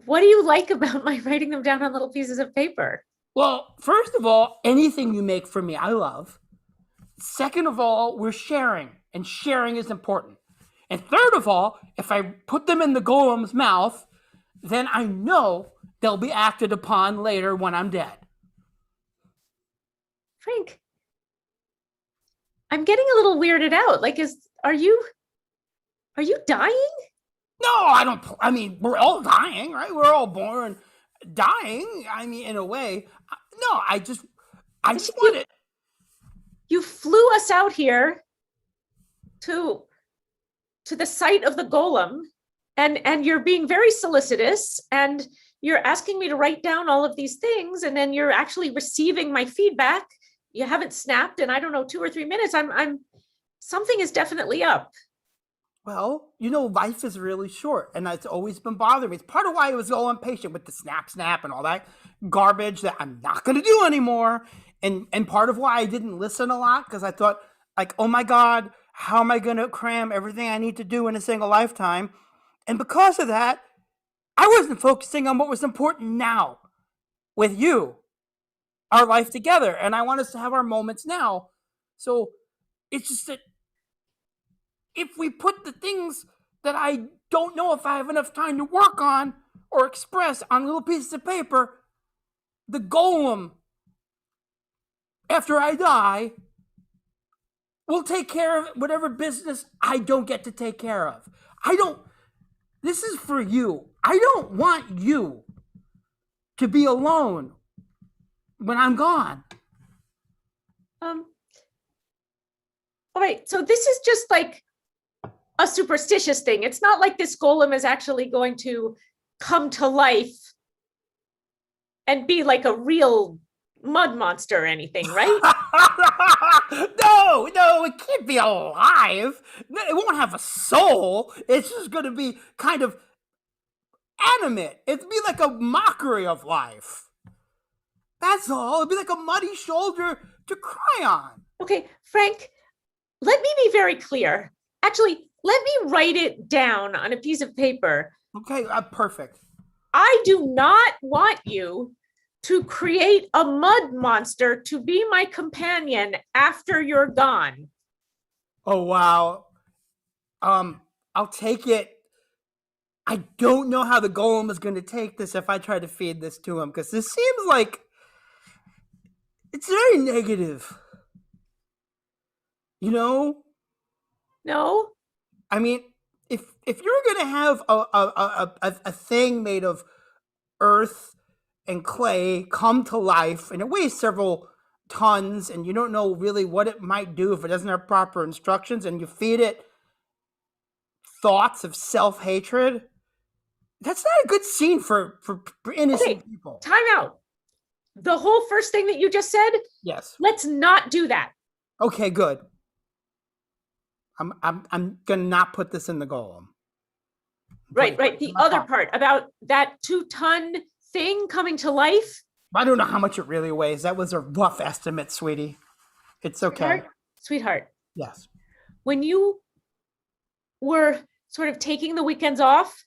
Speaker 2: What do you like about my writing them down on little pieces of paper?
Speaker 6: Well, first of all, anything you make for me, I love. Second of all, we're sharing, and sharing is important. And third of all, if I put them in the golem's mouth, then I know they'll be acted upon later when I'm dead.
Speaker 2: Frank, I'm getting a little weirded out. Like, are you dying?
Speaker 6: No, I don't. I mean, we're all dying, right? We're all born dying. I mean, in a way. No, I just want it.
Speaker 2: You flew us out here to to the site of the golem, and you're being very solicitous, and you're asking me to write down all of these things, and then you're actually receiving my feedback. You haven't snapped in, I don't know, 2 or 3 minutes. I'm something is definitely up.
Speaker 6: Well, life is really short, and that's always been bothering me. It's part of why I was so impatient with the snap and all that garbage that I'm not going to do anymore. And part of why I didn't listen a lot, because I thought, like, oh my God, how am I going to cram everything I need to do in a single lifetime? And because of that, I wasn't focusing on what was important now with you, our life together. And I want us to have our moments now. So it's just that if we put the things that I don't know if I have enough time to work on or express on little pieces of paper, the golem, after I die, will take care of whatever business I don't get to take care of. This is for you. I don't want you to be alone when I'm gone.
Speaker 2: All right, so this is just like a superstitious thing. It's not like this golem is actually going to come to life and be like a real mud monster or anything, right?
Speaker 6: No, it can't be alive. It won't have a soul. It's just going to be kind of animate. It'd be like a mockery of life. That's all. It'd be like a muddy shoulder to cry on.
Speaker 2: Okay, Frank, let me be very clear. Actually, let me write it down on a piece of paper.
Speaker 6: Okay, perfect.
Speaker 2: I do not want you to create a mud monster to be my companion after you're gone.
Speaker 6: Oh, wow. I'll take it. I don't know how the golem is going to take this if I try to feed this to him, because this seems like it's very negative.
Speaker 2: No.
Speaker 6: I mean, if you're going to have a thing made of earth and clay come to life, and it weighs several tons, and you don't know really what it might do if it doesn't have proper instructions, and you feed it thoughts of self-hatred, that's not a good scene for innocent people.
Speaker 2: Time out. The whole first thing that you just said,
Speaker 6: Yes.
Speaker 2: let's not do that.
Speaker 6: Okay, good. I'm gonna not put this in the golem.
Speaker 2: Right. The other part about that 2-ton thing coming to life.
Speaker 6: I don't know how much it really weighs. That was a rough estimate, sweetie. It's okay.
Speaker 2: Sweetheart.
Speaker 6: Yes.
Speaker 2: When you were sort of taking the weekends off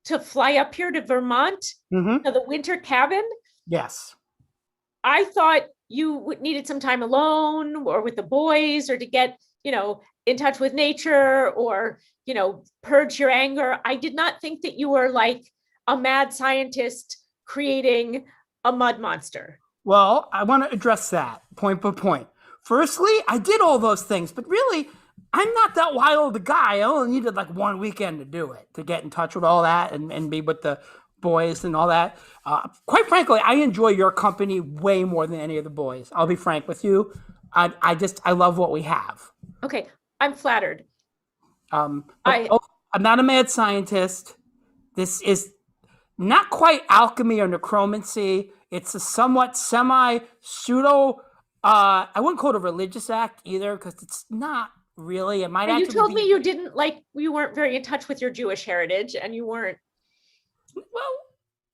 Speaker 2: to fly up here to Vermont, to the winter cabin.
Speaker 6: Yes.
Speaker 2: I thought you needed some time alone or with the boys, or to get, in touch with nature, or, purge your anger. I did not think that you were like a mad scientist creating a mud monster.
Speaker 6: Well, I want to address that point by point. Firstly, I did all those things, but really, I'm not that wild a guy. I only needed like 1 weekend to do it, to get in touch with all that and be with the boys and all that. Quite frankly, I enjoy your company way more than any of the boys. I'll be frank with you. I love what we have.
Speaker 2: Okay, I'm flattered.
Speaker 6: I'm not a mad scientist. This is not quite alchemy or necromancy. It's a somewhat semi-pseudo, I wouldn't call it a religious act either, because it's not really. It might
Speaker 2: and
Speaker 6: actually
Speaker 2: you told me you weren't very in touch with your Jewish heritage, and you weren't.
Speaker 6: Well,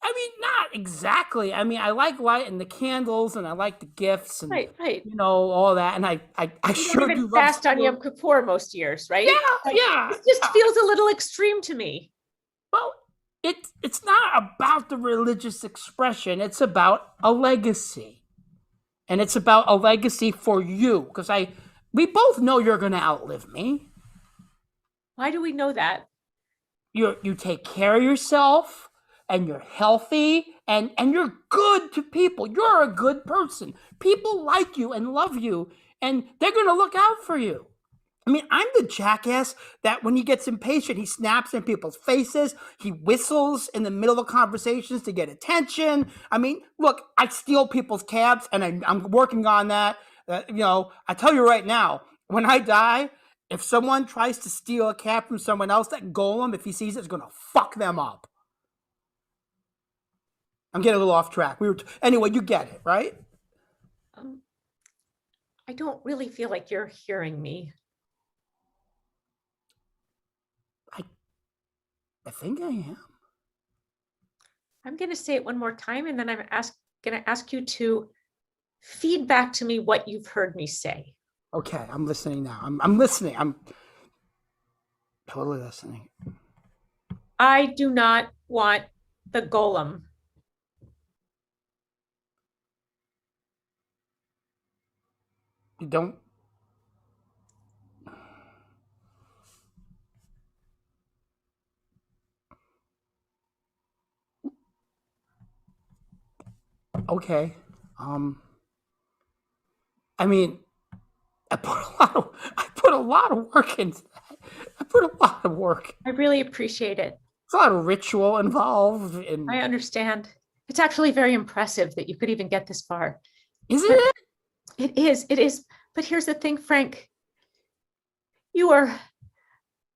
Speaker 6: I mean, not exactly. I mean, I like lighting the candles, and I like the gifts, and
Speaker 2: right.
Speaker 6: All that. And I sure do love
Speaker 2: fast on Yom Kippur most years, right?
Speaker 6: Yeah.
Speaker 2: It just feels a little extreme to me.
Speaker 6: Well, it's not about the religious expression. It's about a legacy, and it's about a legacy for you, because we both know you're going to outlive me.
Speaker 2: Why do we know that?
Speaker 6: You take care of yourself, and you're healthy, and you're good to people. You're a good person. People like you and love you, and they're going to look out for you. I mean, I'm the jackass that when he gets impatient, he snaps in people's faces. He whistles in the middle of conversations to get attention. I mean, look, I steal people's cabs, and I'm working on that. I tell you right now, when I die, if someone tries to steal a cat from someone else, that golem, if he sees it, is going to fuck them up. I'm getting a little off track. Anyway, you get it, right?
Speaker 2: I don't really feel like you're hearing me.
Speaker 6: I think I am.
Speaker 2: I'm going to say it one more time, and then I'm going to ask you to feed back to me what you've heard me say.
Speaker 6: Okay, I'm listening now. I'm listening. I'm totally listening.
Speaker 2: I do not want the golem.
Speaker 6: You don't. Okay. I mean, I put a lot of work into that. I put a lot of work.
Speaker 2: I really appreciate it.
Speaker 6: There's a lot of ritual involved.
Speaker 2: I understand. It's actually very impressive that you could even get this far.
Speaker 6: Isn't it?
Speaker 2: It is. But here's the thing, Frank. You are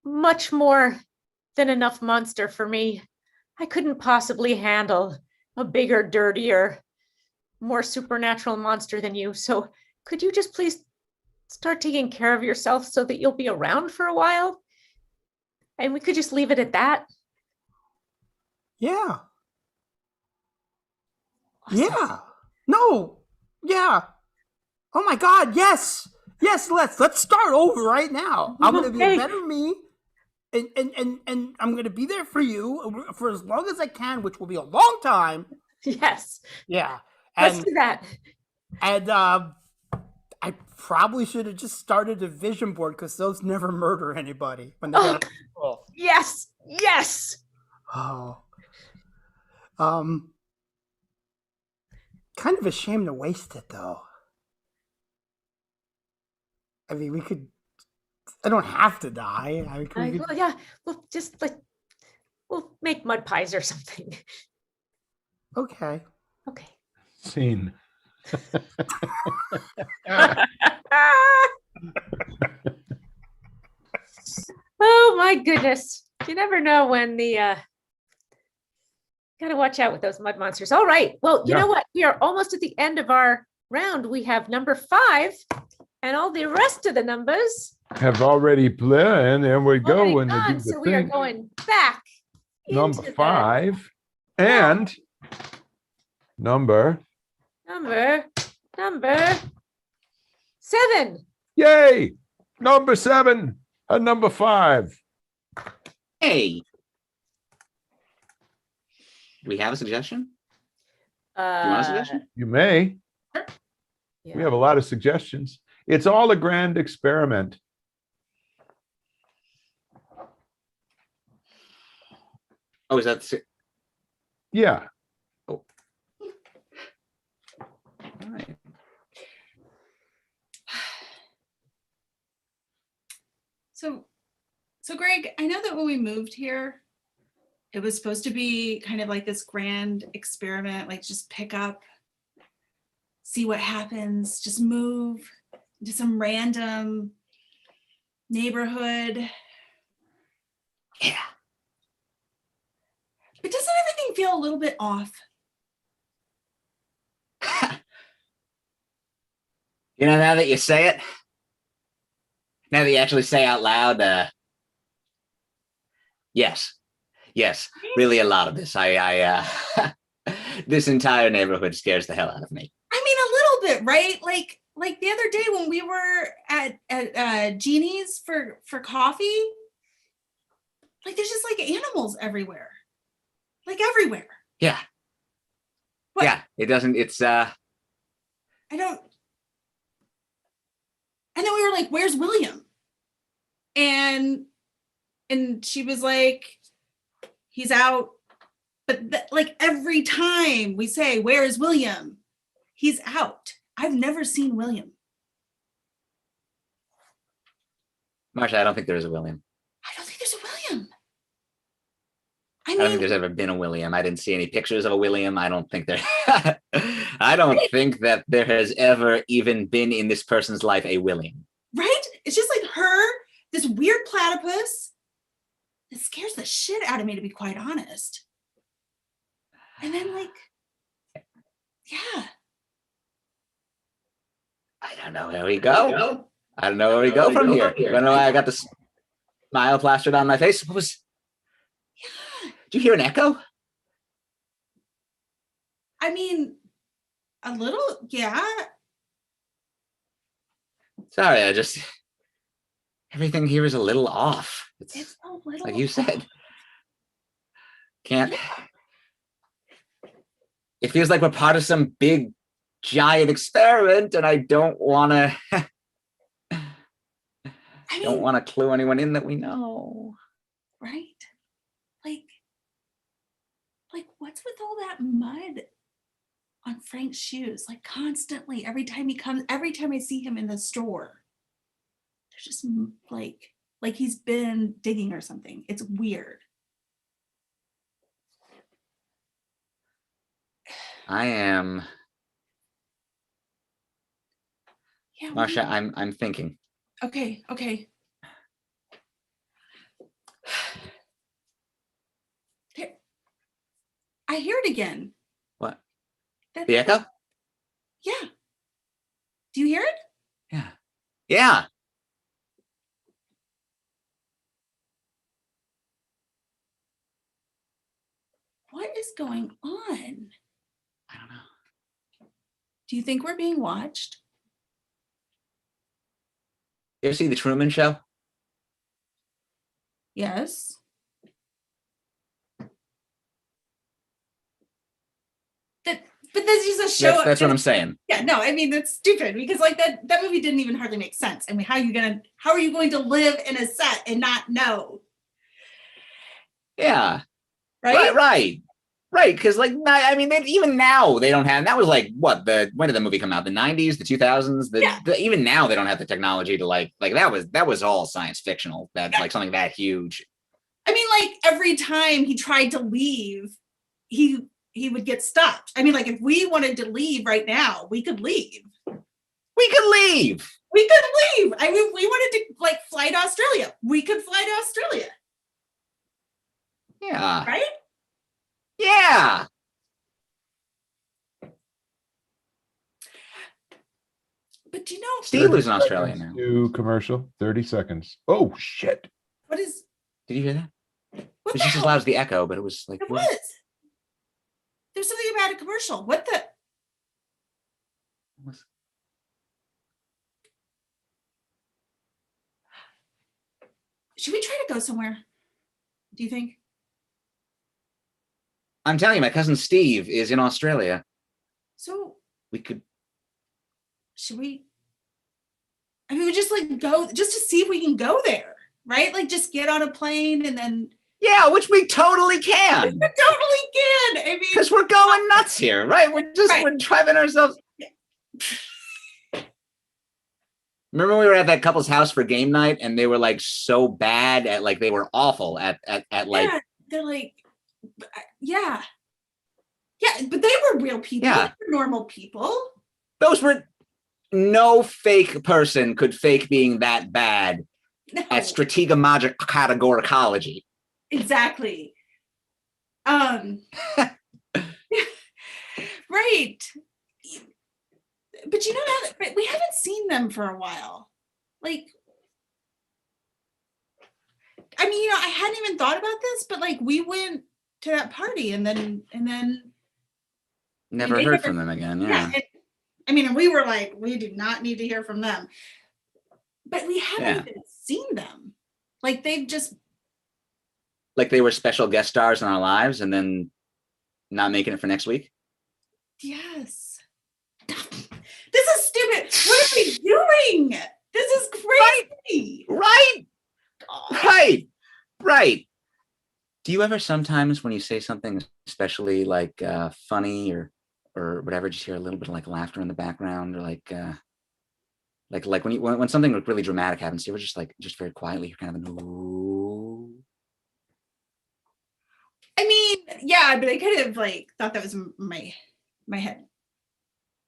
Speaker 2: much more than enough monster for me. I couldn't possibly handle a bigger, dirtier, more supernatural monster than you. So could you just please start taking care of yourself so that you'll be around for a while? And we could just leave it at that.
Speaker 6: Yeah.
Speaker 2: Awesome.
Speaker 6: Yeah. No. Yeah. Oh my God. Yes. Yes. Let's start over right now. I'm gonna be a better me, and I'm gonna be there for you for as long as I can, which will be a long time.
Speaker 2: Yes.
Speaker 6: Yeah.
Speaker 2: Let's do that.
Speaker 6: And I probably should have just started a vision board because those never murder anybody when they're control.
Speaker 2: Yes. Yes.
Speaker 6: Oh. Kind of a shame to waste it though. I mean, we could. I don't have to die.
Speaker 2: Well, yeah. We'll just we'll make mud pies or something.
Speaker 6: Okay.
Speaker 2: Okay.
Speaker 4: Scene.
Speaker 2: Oh my goodness. You never know when the gotta watch out with those mud monsters. All right. Well, you know what? We are almost at the end of our round. We have number 5 and all the rest of the numbers
Speaker 4: have already played, and there we go.
Speaker 2: already
Speaker 4: When they
Speaker 2: gone.
Speaker 4: do the
Speaker 2: So we are
Speaker 4: thing.
Speaker 2: going back
Speaker 4: Number
Speaker 2: into
Speaker 4: 5 and number.
Speaker 2: number 7.
Speaker 4: Yay! Number 7 and number 5.
Speaker 3: Hey. Do we have a suggestion? Do you want a suggestion?
Speaker 4: You may.
Speaker 2: Yeah.
Speaker 4: We have a lot of suggestions. It's all a grand experiment.
Speaker 3: Oh, is that
Speaker 4: Yeah.
Speaker 3: all right?
Speaker 8: So Greg, I know that when we moved here, it was supposed to be kind of like this grand experiment, like just pick up, see what happens, just move into some random neighborhood.
Speaker 3: Yeah.
Speaker 8: But doesn't everything feel a little bit off?
Speaker 3: You know, now that you say it, now that you actually say out loud, yes, really a lot of this. This entire neighborhood scares the hell out of me.
Speaker 8: I mean, a little bit, right? Like the other day when we were at Jeannie's for coffee, like there's just like animals everywhere, like everywhere.
Speaker 3: Yeah.
Speaker 8: What?
Speaker 3: Yeah, it doesn't, it's,
Speaker 8: I don't. And then we were like, "Where's William?" And she was like, "He's out." But like every time we say, "Where is William?" He's out. I've never seen William.
Speaker 3: Marsha, I don't think there's a William.
Speaker 8: I don't think there's a William.
Speaker 3: I don't think there's ever been a William. I didn't see any pictures of a William. I don't think there. I don't think that there has ever even been in this person's life a William.
Speaker 8: Right? It's just like her shit out of me, to be quite honest. And then like, yeah.
Speaker 3: I don't know where we go. I don't know where we go from here. I don't know why I got this smile plastered on my face. What was?
Speaker 8: Yeah.
Speaker 3: Did you hear an echo?
Speaker 8: I mean, a little, yeah.
Speaker 3: Sorry, everything here is a little off.
Speaker 8: It's a little,
Speaker 3: like you said. Can't. It feels like we're part of some big, giant experiment, and I don't want to. Don't want to clue anyone in that we know.
Speaker 8: Right? Like what's with all that mud on Frank's shoes? Like constantly, every time I see him in the store, there's just like he's been digging or something. It's weird.
Speaker 3: I am.
Speaker 8: Yeah,
Speaker 3: Marsha, I'm thinking.
Speaker 8: Okay. There, I hear it again.
Speaker 3: What? The echo?
Speaker 8: Yeah. Do you hear it?
Speaker 3: Yeah. Yeah.
Speaker 8: What is going on?
Speaker 3: I don't know.
Speaker 8: Do you think we're being watched?
Speaker 3: You ever see The Truman Show?
Speaker 8: Yes. But this is a show.
Speaker 3: That's what I'm saying.
Speaker 8: Yeah, no, I mean that's stupid because like that movie didn't even hardly make sense. I mean, how are you going to live in a set and not know?
Speaker 3: Yeah.
Speaker 8: Right.
Speaker 3: Right. Because like, I mean, even now they don't have. That was like what when did the movie come out? The 90s, the 2000s. Even now they don't have the technology to like that was all science fictional. That's like something that huge.
Speaker 8: I mean, like every time he tried to leave, he would get stopped. I mean, like if we wanted to leave right now, we could leave.
Speaker 3: We could leave.
Speaker 8: I mean, we wanted to like fly to Australia. We could fly to Australia.
Speaker 3: Yeah.
Speaker 8: Right?
Speaker 3: Yeah.
Speaker 8: But do you know
Speaker 3: Steve lives in Australia now.
Speaker 4: To commercial, 30 seconds. Oh shit.
Speaker 8: What is?
Speaker 3: Did you hear that?
Speaker 8: What
Speaker 3: It's just as loud as the echo, but it was like.
Speaker 8: It was. There's something about a commercial. What the? Should we try to go somewhere? Do you think?
Speaker 3: I'm telling you, my cousin Steve is in Australia.
Speaker 8: So
Speaker 3: we could.
Speaker 8: Should we? I mean, we just like go just to see if we can go there, right? Like just get on a plane and then.
Speaker 3: Yeah, which we totally can.
Speaker 8: We totally can. I mean,
Speaker 3: because we're going nuts here, right? We're driving ourselves. Remember we were at that couple's house for game night and they were like so bad at like they were awful at like.
Speaker 8: Yeah, they're like, yeah, but they were real people.
Speaker 3: Yeah.
Speaker 8: They were normal people.
Speaker 3: Those were no fake person could fake being that bad at strategomagic categoricology.
Speaker 8: Exactly. Right. But you know that we haven't seen them for a while. Like, I mean, you know, I hadn't even thought about this, but like we went to that party and then
Speaker 3: never heard from them again. Yeah.
Speaker 8: I mean, and we were like, we do not need to hear from them. But we haven't even seen them. Like they've just
Speaker 3: like they were special guest stars in our lives and then not making it for next week.
Speaker 8: Yes. This is stupid. What are we doing? This is crazy.
Speaker 3: Right. Do you ever sometimes when you say something especially like funny or whatever, just hear a little bit of like laughter in the background or like when something really dramatic happens, you ever just very quietly you're kind of an ooh.
Speaker 8: I mean, yeah, but I kind of like thought that was my head.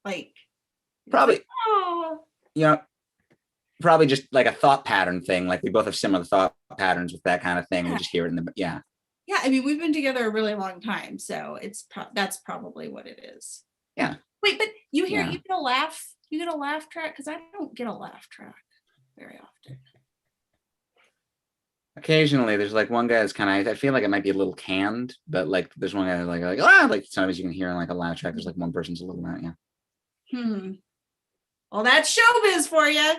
Speaker 8: Like
Speaker 3: probably,
Speaker 8: oh.
Speaker 3: You know, probably just like a thought pattern thing. Like we both have similar thought patterns with that kind of thing. We just hear it in the
Speaker 8: I mean, we've been together a really long time, so that's probably what it is.
Speaker 3: Yeah.
Speaker 8: Wait, but you
Speaker 3: Yeah.
Speaker 8: get a laugh track? Because I don't get a laugh track very often.
Speaker 3: Occasionally, there's like one guy that's kind of, I feel like it might be a little canned, but like there's one guy that's like sometimes you can hear in like a laugh track. There's like one person's a little out, yeah.
Speaker 8: Well, that's showbiz for you.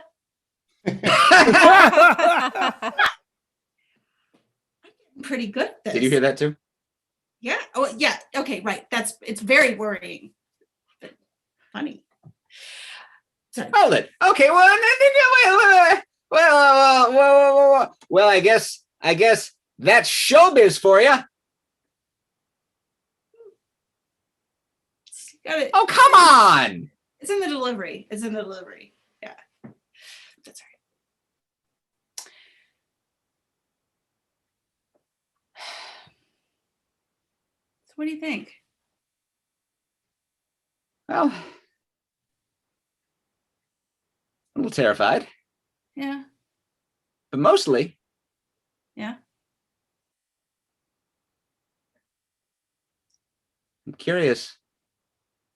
Speaker 8: Pretty good at this.
Speaker 3: Did you hear that too?
Speaker 8: Yeah. Oh, yeah. Okay, right. It's very worrying, but funny. Sorry.
Speaker 3: Hold it. Okay. Well, I guess that's showbiz for you.
Speaker 8: Got it.
Speaker 3: Oh, come on.
Speaker 8: It's in the delivery. Yeah. That's right. So what do you think?
Speaker 3: Well, a little terrified,
Speaker 8: Yeah.
Speaker 3: but mostly.
Speaker 8: Yeah.
Speaker 3: I'm curious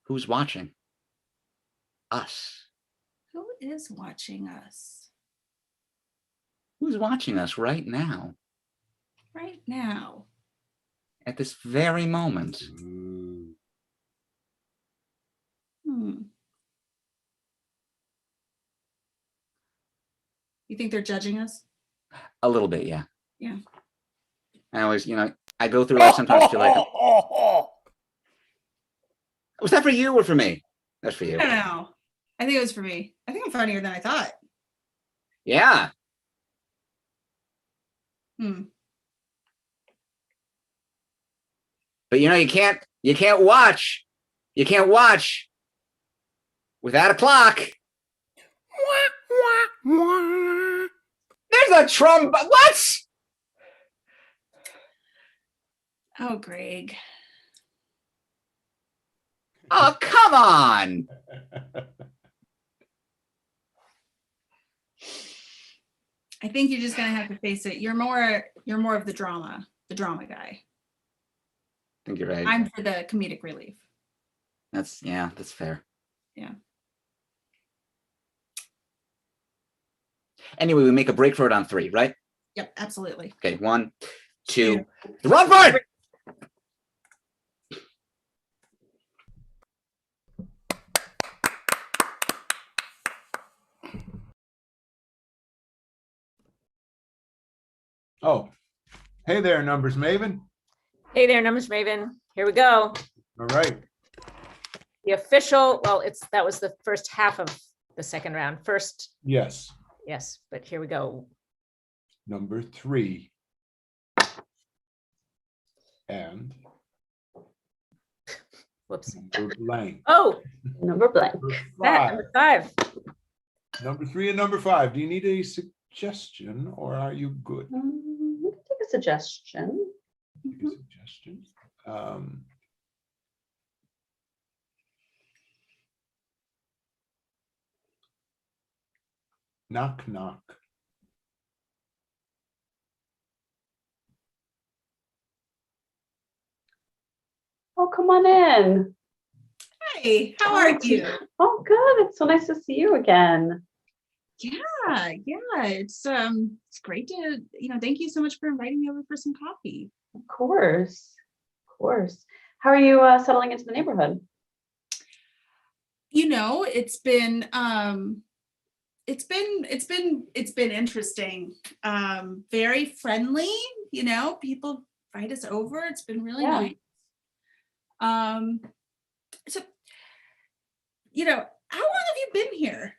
Speaker 3: who's watching us.
Speaker 8: Who is watching us
Speaker 3: Who's watching us right now
Speaker 8: right now?
Speaker 3: at this very moment?
Speaker 8: You think they're judging us?
Speaker 3: A little bit, yeah.
Speaker 8: Yeah.
Speaker 3: I always, I go through life sometimes feel like, was that for you or for me? That's for you.
Speaker 8: I don't know. I think it was for me. I think I'm funnier than I thought.
Speaker 3: Yeah. But you can't watch without a clock. There's a trombone. What?
Speaker 8: Oh, Greg.
Speaker 3: Oh, come on.
Speaker 8: I think you're just gonna have to face it. You're more of the drama guy.
Speaker 3: I think you're right.
Speaker 8: I'm for the comedic relief.
Speaker 3: That's fair.
Speaker 8: Yeah.
Speaker 3: Anyway, we make a break for it on 3, right?
Speaker 8: Yep, absolutely.
Speaker 3: Okay, 1, 2, run for it!
Speaker 7: Oh, hey there, Numbers Maven.
Speaker 2: Hey there, Numbers Maven. Here we go.
Speaker 7: All right.
Speaker 2: The official, well, that was the first half of the second round.
Speaker 7: Yes.
Speaker 2: Yes, but here we go.
Speaker 7: Number 3. And
Speaker 2: Whoops.
Speaker 7: number blank.
Speaker 2: Oh,
Speaker 5: Number blank.
Speaker 7: Number
Speaker 2: that,
Speaker 7: 5.
Speaker 2: number 5.
Speaker 7: Number 3 and number 5. Do you need a suggestion or are you good?
Speaker 5: We can take a suggestion.
Speaker 7: Take a suggestion. Knock, knock.
Speaker 5: Oh, come on in.
Speaker 8: Hey, how are you?
Speaker 5: Oh, good. It's so nice to see you again.
Speaker 8: Yeah, it's great to, thank you so much for inviting me over for some coffee.
Speaker 5: Of course. Of course. How are you settling into the neighborhood?
Speaker 8: It's been interesting. Very friendly, people invite us over. It's been really nice. So, how long have you been here?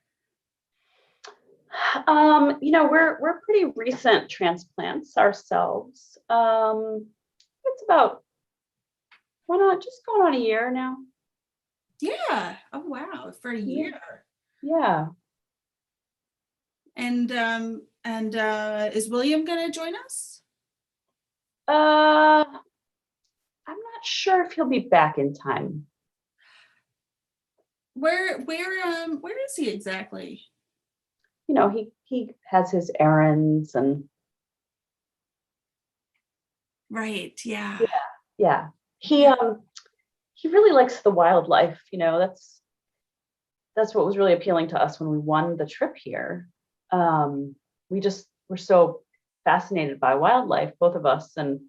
Speaker 5: We're pretty recent transplants ourselves. It's about just going on a year now.
Speaker 8: Yeah. Oh wow, for a year.
Speaker 5: Yeah.
Speaker 8: And is William gonna join us?
Speaker 5: I'm not sure if he'll be back in time.
Speaker 8: Where is he exactly?
Speaker 5: He has his errands and
Speaker 8: Right. Yeah.
Speaker 5: Yeah. He really likes the wildlife, that's what was really appealing to us when we won the trip here. We just were so fascinated by wildlife, both of us, and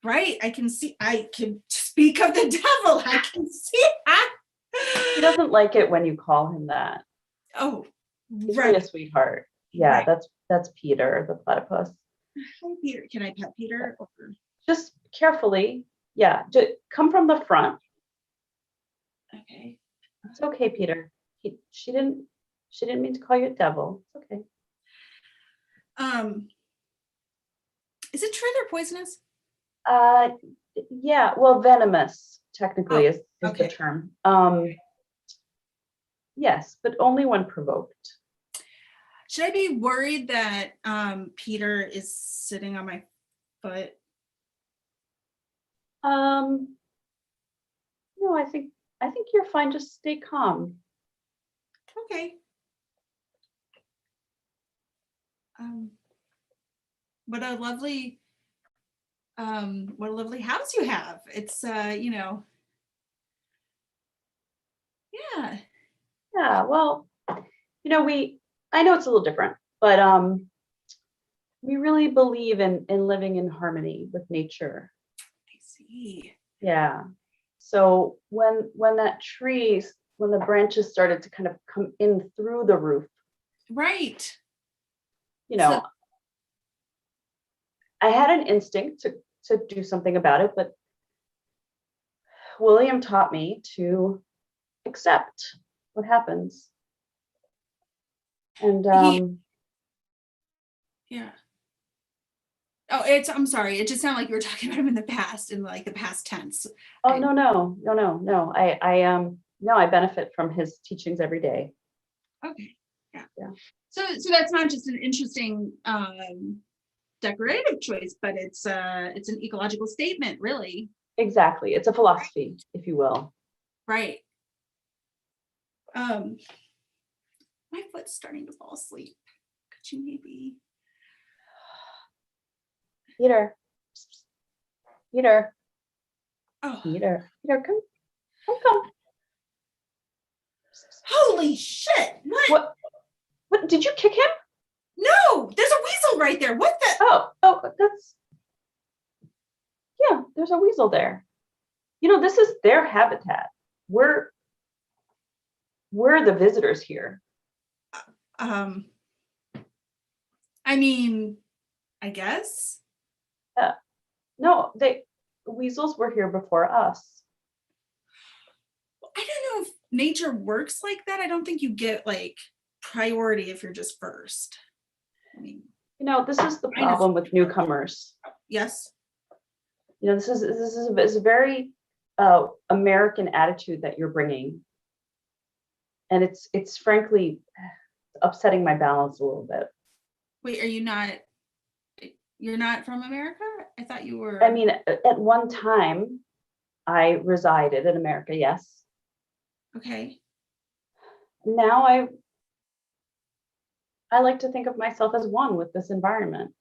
Speaker 8: Right. I can speak of the devil. I can see that.
Speaker 5: he doesn't like it when you call him that.
Speaker 8: Oh,
Speaker 5: He's
Speaker 8: right.
Speaker 5: really a sweetheart. Yeah,
Speaker 8: Right.
Speaker 5: that's Peter, the platypus.
Speaker 8: Hi, Peter. Can I pet Peter? Or...
Speaker 5: Just carefully. Yeah, come from the front.
Speaker 8: Okay.
Speaker 5: It's okay, Peter. She didn't mean to call you a devil. It's okay.
Speaker 8: Is it true they're poisonous?
Speaker 5: Yeah, well, venomous technically is
Speaker 8: okay.
Speaker 5: the term. Yes, but only when provoked.
Speaker 8: Should I be worried that Peter is sitting on my foot?
Speaker 5: No, I think you're fine. Just stay calm.
Speaker 8: Okay. What a lovely house you have. It's Yeah.
Speaker 5: Yeah, well, I know it's a little different, but we really believe in living in harmony with nature.
Speaker 8: I see.
Speaker 5: Yeah. So when the branches started to kind of come in through the roof,
Speaker 8: Right.
Speaker 5: So, I had an instinct to do something about it, but William taught me to accept what happens. And
Speaker 8: yeah. Oh, I'm sorry. It just sounded like you were talking about him in the past, in like the past tense.
Speaker 5: Oh, no. I benefit from his teachings every day.
Speaker 8: Okay. Yeah.
Speaker 5: Yeah.
Speaker 8: So that's not just an interesting decorative choice, but it's an ecological statement, really.
Speaker 5: Exactly. It's a philosophy, if you will.
Speaker 8: Right. My foot's starting to fall asleep. Could you maybe?
Speaker 5: Peter.
Speaker 8: Oh.
Speaker 5: Peter, come.
Speaker 8: Holy shit!
Speaker 5: What? Did you kick him?
Speaker 8: No, there's a weasel right there. What the?
Speaker 5: Oh, yeah, there's a weasel there. This is their habitat. We're the visitors here.
Speaker 8: I mean, I guess.
Speaker 5: No, weasels were here before us.
Speaker 8: I don't know if nature works like that. I don't think you get like priority if you're just first. I mean,
Speaker 5: this is the problem with newcomers.
Speaker 8: Yes.
Speaker 5: This is a very American attitude that you're bringing, and it's frankly upsetting my balance a little bit.
Speaker 8: Wait, you're not from America? I thought you were.
Speaker 5: I mean, at one time, I resided in America. Yes.
Speaker 8: Okay.
Speaker 5: Now I like to think of myself as one with this environment.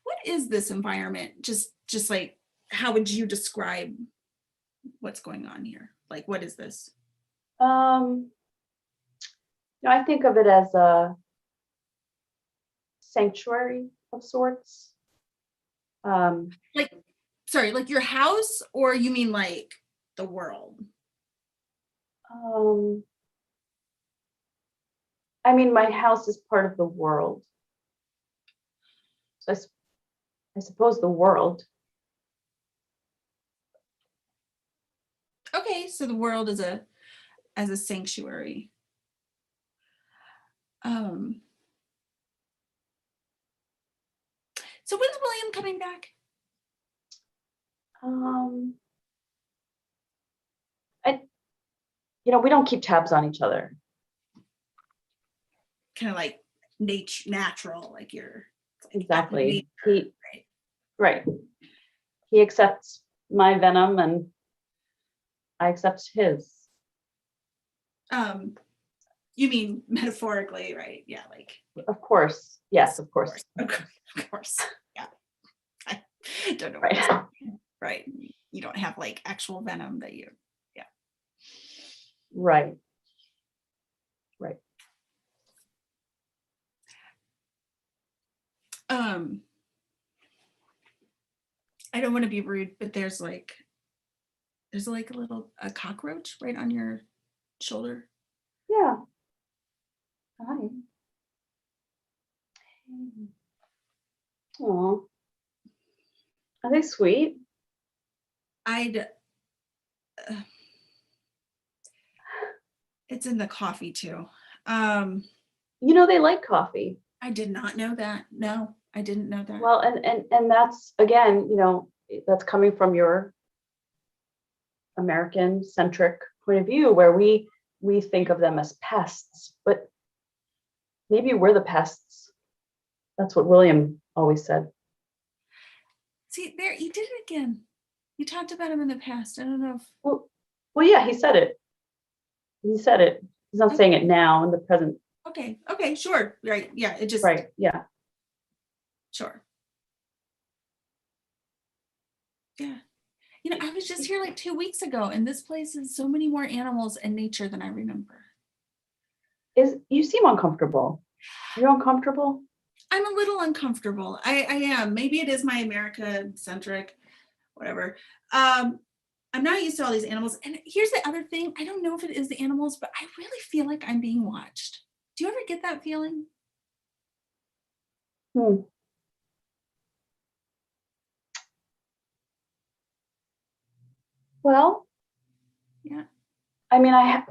Speaker 8: What is this environment? Just like, how would you describe what's going on here? Like, what is this?
Speaker 5: I think of it as a sanctuary of sorts.
Speaker 8: Like, sorry, like your house, or you mean like the world?
Speaker 5: I mean, my house is part of the world. So I suppose the world.
Speaker 8: Okay, so the world is as a sanctuary. So when's William coming back?
Speaker 5: We don't keep tabs on each other.
Speaker 8: Kind of like natural, like you're
Speaker 5: exactly.
Speaker 8: Nature,
Speaker 5: right. He accepts my venom and I accept his.
Speaker 8: You mean metaphorically, right? Yeah, like
Speaker 5: Of course. Yes, of course.
Speaker 8: Of course. Yeah. I don't know.
Speaker 5: Right.
Speaker 8: Right. You don't have like actual venom that you,
Speaker 5: Right. Right.
Speaker 8: I don't want to be rude, but there's like a cockroach right on your shoulder.
Speaker 5: Yeah. Hi. Aw. Are they sweet?
Speaker 8: It's in the coffee too.
Speaker 5: They like coffee.
Speaker 8: I did not know that. No, I didn't know that.
Speaker 5: Well, and that's again, that's coming from your American centric point of view, where we think of them as pests, but maybe we're the pests. That's what William always said.
Speaker 8: See, there, you did it again. You talked about him in the past. I don't know if.
Speaker 5: Well, yeah, he said it. He said it. He's not saying it now in the present.
Speaker 8: Okay, sure. Right. Yeah, it just.
Speaker 5: Right. Yeah.
Speaker 8: Sure. Yeah. I was just here like 2 weeks ago, and this place has so many more animals and nature than I remember.
Speaker 5: You seem uncomfortable. You're uncomfortable?
Speaker 8: I'm a little uncomfortable. I am. Maybe it is my America-centric, whatever. I'm not used to all these animals. And here's the other thing. I don't know if it is the animals, but I really feel like I'm being watched. Do you ever get that feeling?
Speaker 5: Well,
Speaker 8: yeah.
Speaker 5: I mean, I've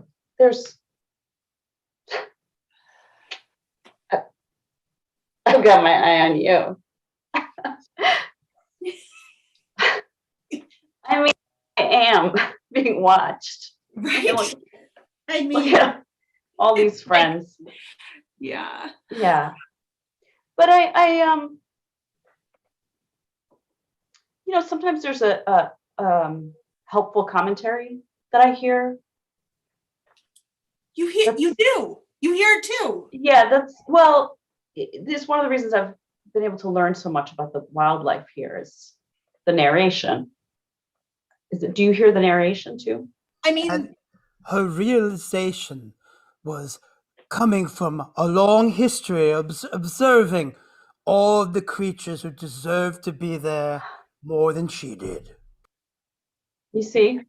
Speaker 5: got my eye on you. I mean, I am being watched.
Speaker 8: Right. I mean,
Speaker 5: look at all these friends.
Speaker 8: Yeah.
Speaker 5: Yeah. But I sometimes there's a helpful commentary that I hear.
Speaker 8: You hear it too.
Speaker 5: Yeah, this is one of the reasons I've been able to learn so much about the wildlife here is the narration. Do you hear the narration too?
Speaker 8: I mean,
Speaker 6: and her realization was coming from a long history of observing all of the creatures who deserved to be there more than she did.
Speaker 5: You see?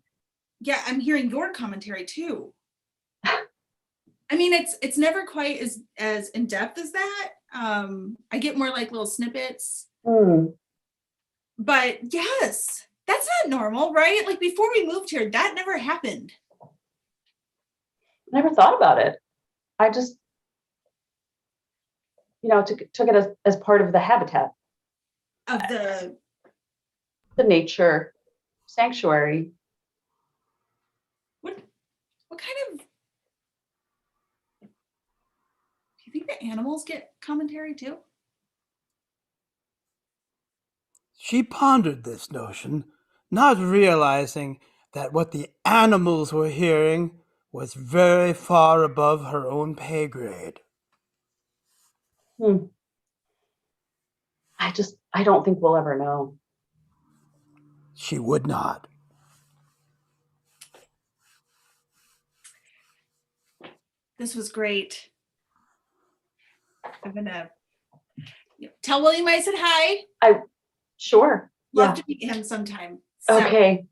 Speaker 8: Yeah, I'm hearing your commentary too. I mean, it's never quite as in depth as that. I get more like little snippets. But yes, that's not normal, right? Like before we moved here, that never happened.
Speaker 5: Never thought about it. I just, took it as part of the habitat
Speaker 8: Of the
Speaker 5: nature sanctuary.
Speaker 8: What kind of, do you think the animals get commentary too?
Speaker 6: She pondered this notion, not realizing that what the animals were hearing was very far above her own pay grade.
Speaker 5: I don't think we'll ever know.
Speaker 6: She would not.
Speaker 8: This was great. I'm gonna tell William I said hi.
Speaker 5: Sure.
Speaker 8: Love
Speaker 5: Yeah.
Speaker 8: to meet him sometime. So,
Speaker 5: Okay.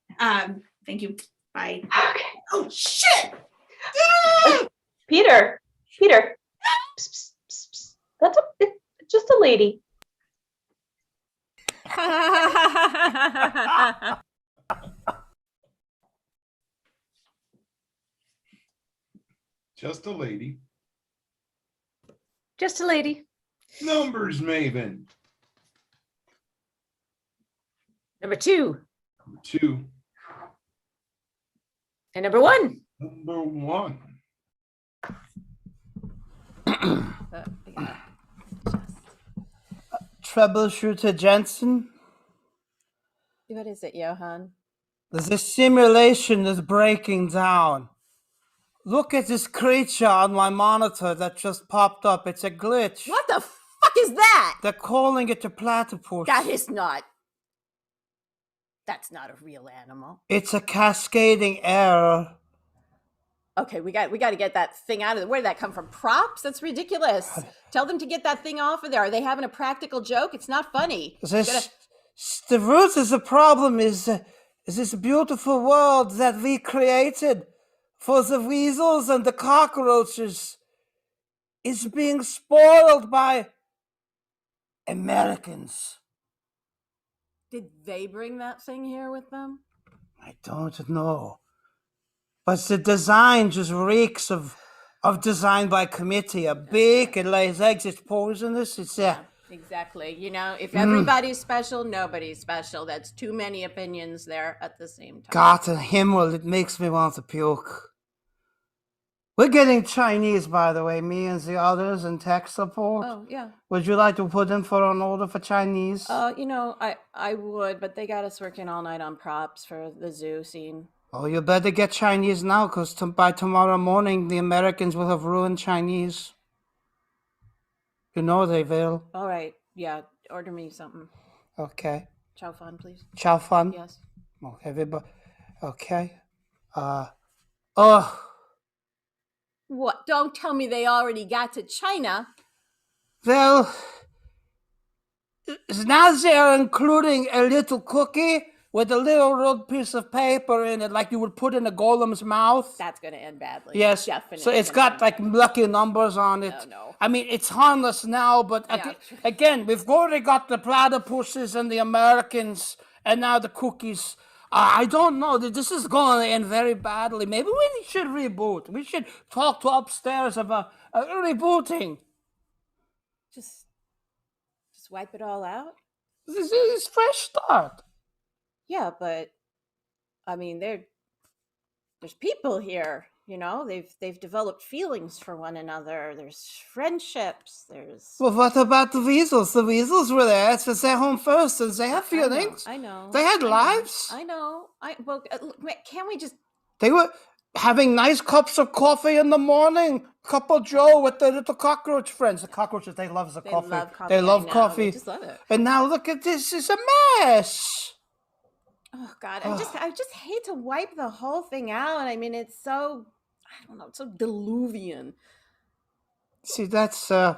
Speaker 8: Thank you. Bye.
Speaker 5: Okay.
Speaker 8: Oh shit!
Speaker 5: Peter. Psst, psst, psst, psst. It's just a lady.
Speaker 7: Just a lady.
Speaker 2: Just a lady.
Speaker 7: Numbers maven.
Speaker 2: Number 2.
Speaker 7: Number 2.
Speaker 2: And number 1.
Speaker 7: Number 1.
Speaker 6: Troubleshooter Jensen,
Speaker 1: What is it, Johan?
Speaker 6: the simulation is breaking down. Look at this creature on my monitor that just popped up. It's a glitch.
Speaker 1: What the fuck is that?
Speaker 6: They're calling it a platypus.
Speaker 1: That's not a real animal.
Speaker 6: It's a cascading error.
Speaker 1: Okay, we got to get that thing out of there. Where did that come from? Props? That's ridiculous. Tell them to get that thing off of there. Are they having a practical joke? It's not funny.
Speaker 6: The root of the problem is this beautiful world that we created for the weasels and the cockroaches is being spoiled by Americans.
Speaker 1: Did they bring that thing here with them?
Speaker 6: I don't know. But the design just reeks of design by committee. A beak, it lays eggs, it's poisonous. It's
Speaker 1: Exactly. You know, if everybody's special, nobody's special. That's too many opinions there at the same time.
Speaker 6: God in Himmel, it makes me want to puke. We're getting Chinese, by the way, me and the others in tech support.
Speaker 1: Oh, yeah.
Speaker 6: Would you like to put in for an order for Chinese?
Speaker 1: You know, I would, but they got us working all night on props for the zoo scene.
Speaker 6: Oh, you better get Chinese now, because by tomorrow morning, the Americans will have ruined Chinese. You know they will.
Speaker 1: All right. Yeah. Order me something.
Speaker 6: Okay.
Speaker 1: Chow fun, please.
Speaker 6: Chow fun?
Speaker 1: Yes.
Speaker 6: Okay, everybody. Okay.
Speaker 1: What? Don't tell me they already got to China.
Speaker 6: Well, now they're including a little cookie with a little rolled piece of paper in it, like you would put in a golem's mouth.
Speaker 1: That's going to end badly.
Speaker 6: Yes.
Speaker 1: Definitely.
Speaker 6: So it's got like lucky numbers on it.
Speaker 1: No.
Speaker 6: I mean, it's harmless now, but again, we've already got the platypuses and the Americans, and now the cookies. I don't know. This is going to end very badly. Maybe we should reboot. We should talk to upstairs about rebooting.
Speaker 1: Just wipe it all out?
Speaker 6: This is fresh start.
Speaker 1: Yeah, but I mean, there's people here, you know, they've developed feelings for one another. There's friendships.
Speaker 6: Well, what about the weasels? The weasels were there. It was their home first, and they have feelings.
Speaker 1: I know.
Speaker 6: They had lives.
Speaker 1: I know. Can't we just?
Speaker 6: They were having nice cups of coffee in the morning. Couple Joe with the little cockroach friends. The cockroaches, they love the coffee. They love coffee.
Speaker 1: They just love it.
Speaker 6: And now look at this. It's a mess.
Speaker 1: Oh God, I just hate to wipe the whole thing out. I mean, it's so, I don't know, it's so diluvian.
Speaker 6: See, that's I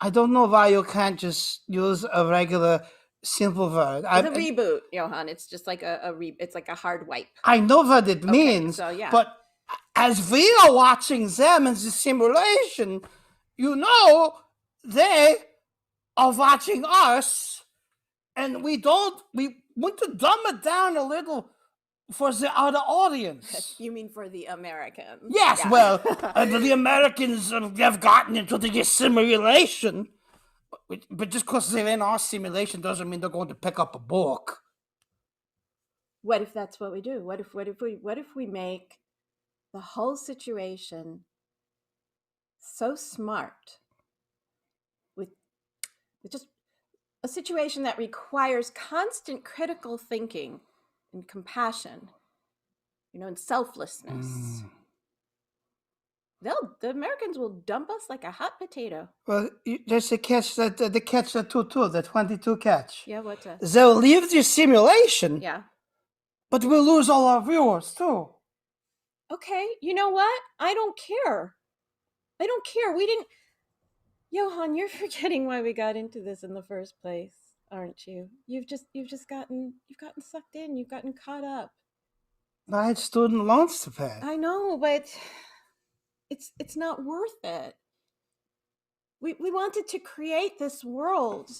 Speaker 6: don't know why you can't just use a regular simple word.
Speaker 1: It's a reboot, Johan. It's just like it's like a hard wipe.
Speaker 6: I know what it means,
Speaker 1: so yeah.
Speaker 6: But as we are watching them in the simulation, you know, they are watching us, and we want to dumb it down a little for the other audience.
Speaker 1: You mean for the Americans?
Speaker 6: Yes, yeah. Well, the Americans have gotten into the simulation, but just because they're in our simulation doesn't mean they're going to pick up a book.
Speaker 1: What if that's what we do? What if we make the whole situation so smart with just a situation that requires constant critical thinking and compassion, you know, and selflessness. The Americans will dump us like a hot potato.
Speaker 6: Well, there's a catch the 22 catch.
Speaker 1: Yeah, what's that?
Speaker 6: They'll leave the simulation.
Speaker 1: Yeah.
Speaker 6: But we'll lose all our viewers too.
Speaker 1: Okay, you know what? I don't care. We didn't. Johan, you're forgetting why we got into this in the first place, aren't you? You've gotten sucked in. You've gotten caught up.
Speaker 6: I had student loans to pay.
Speaker 1: I know, but it's not worth it. We wanted to create this world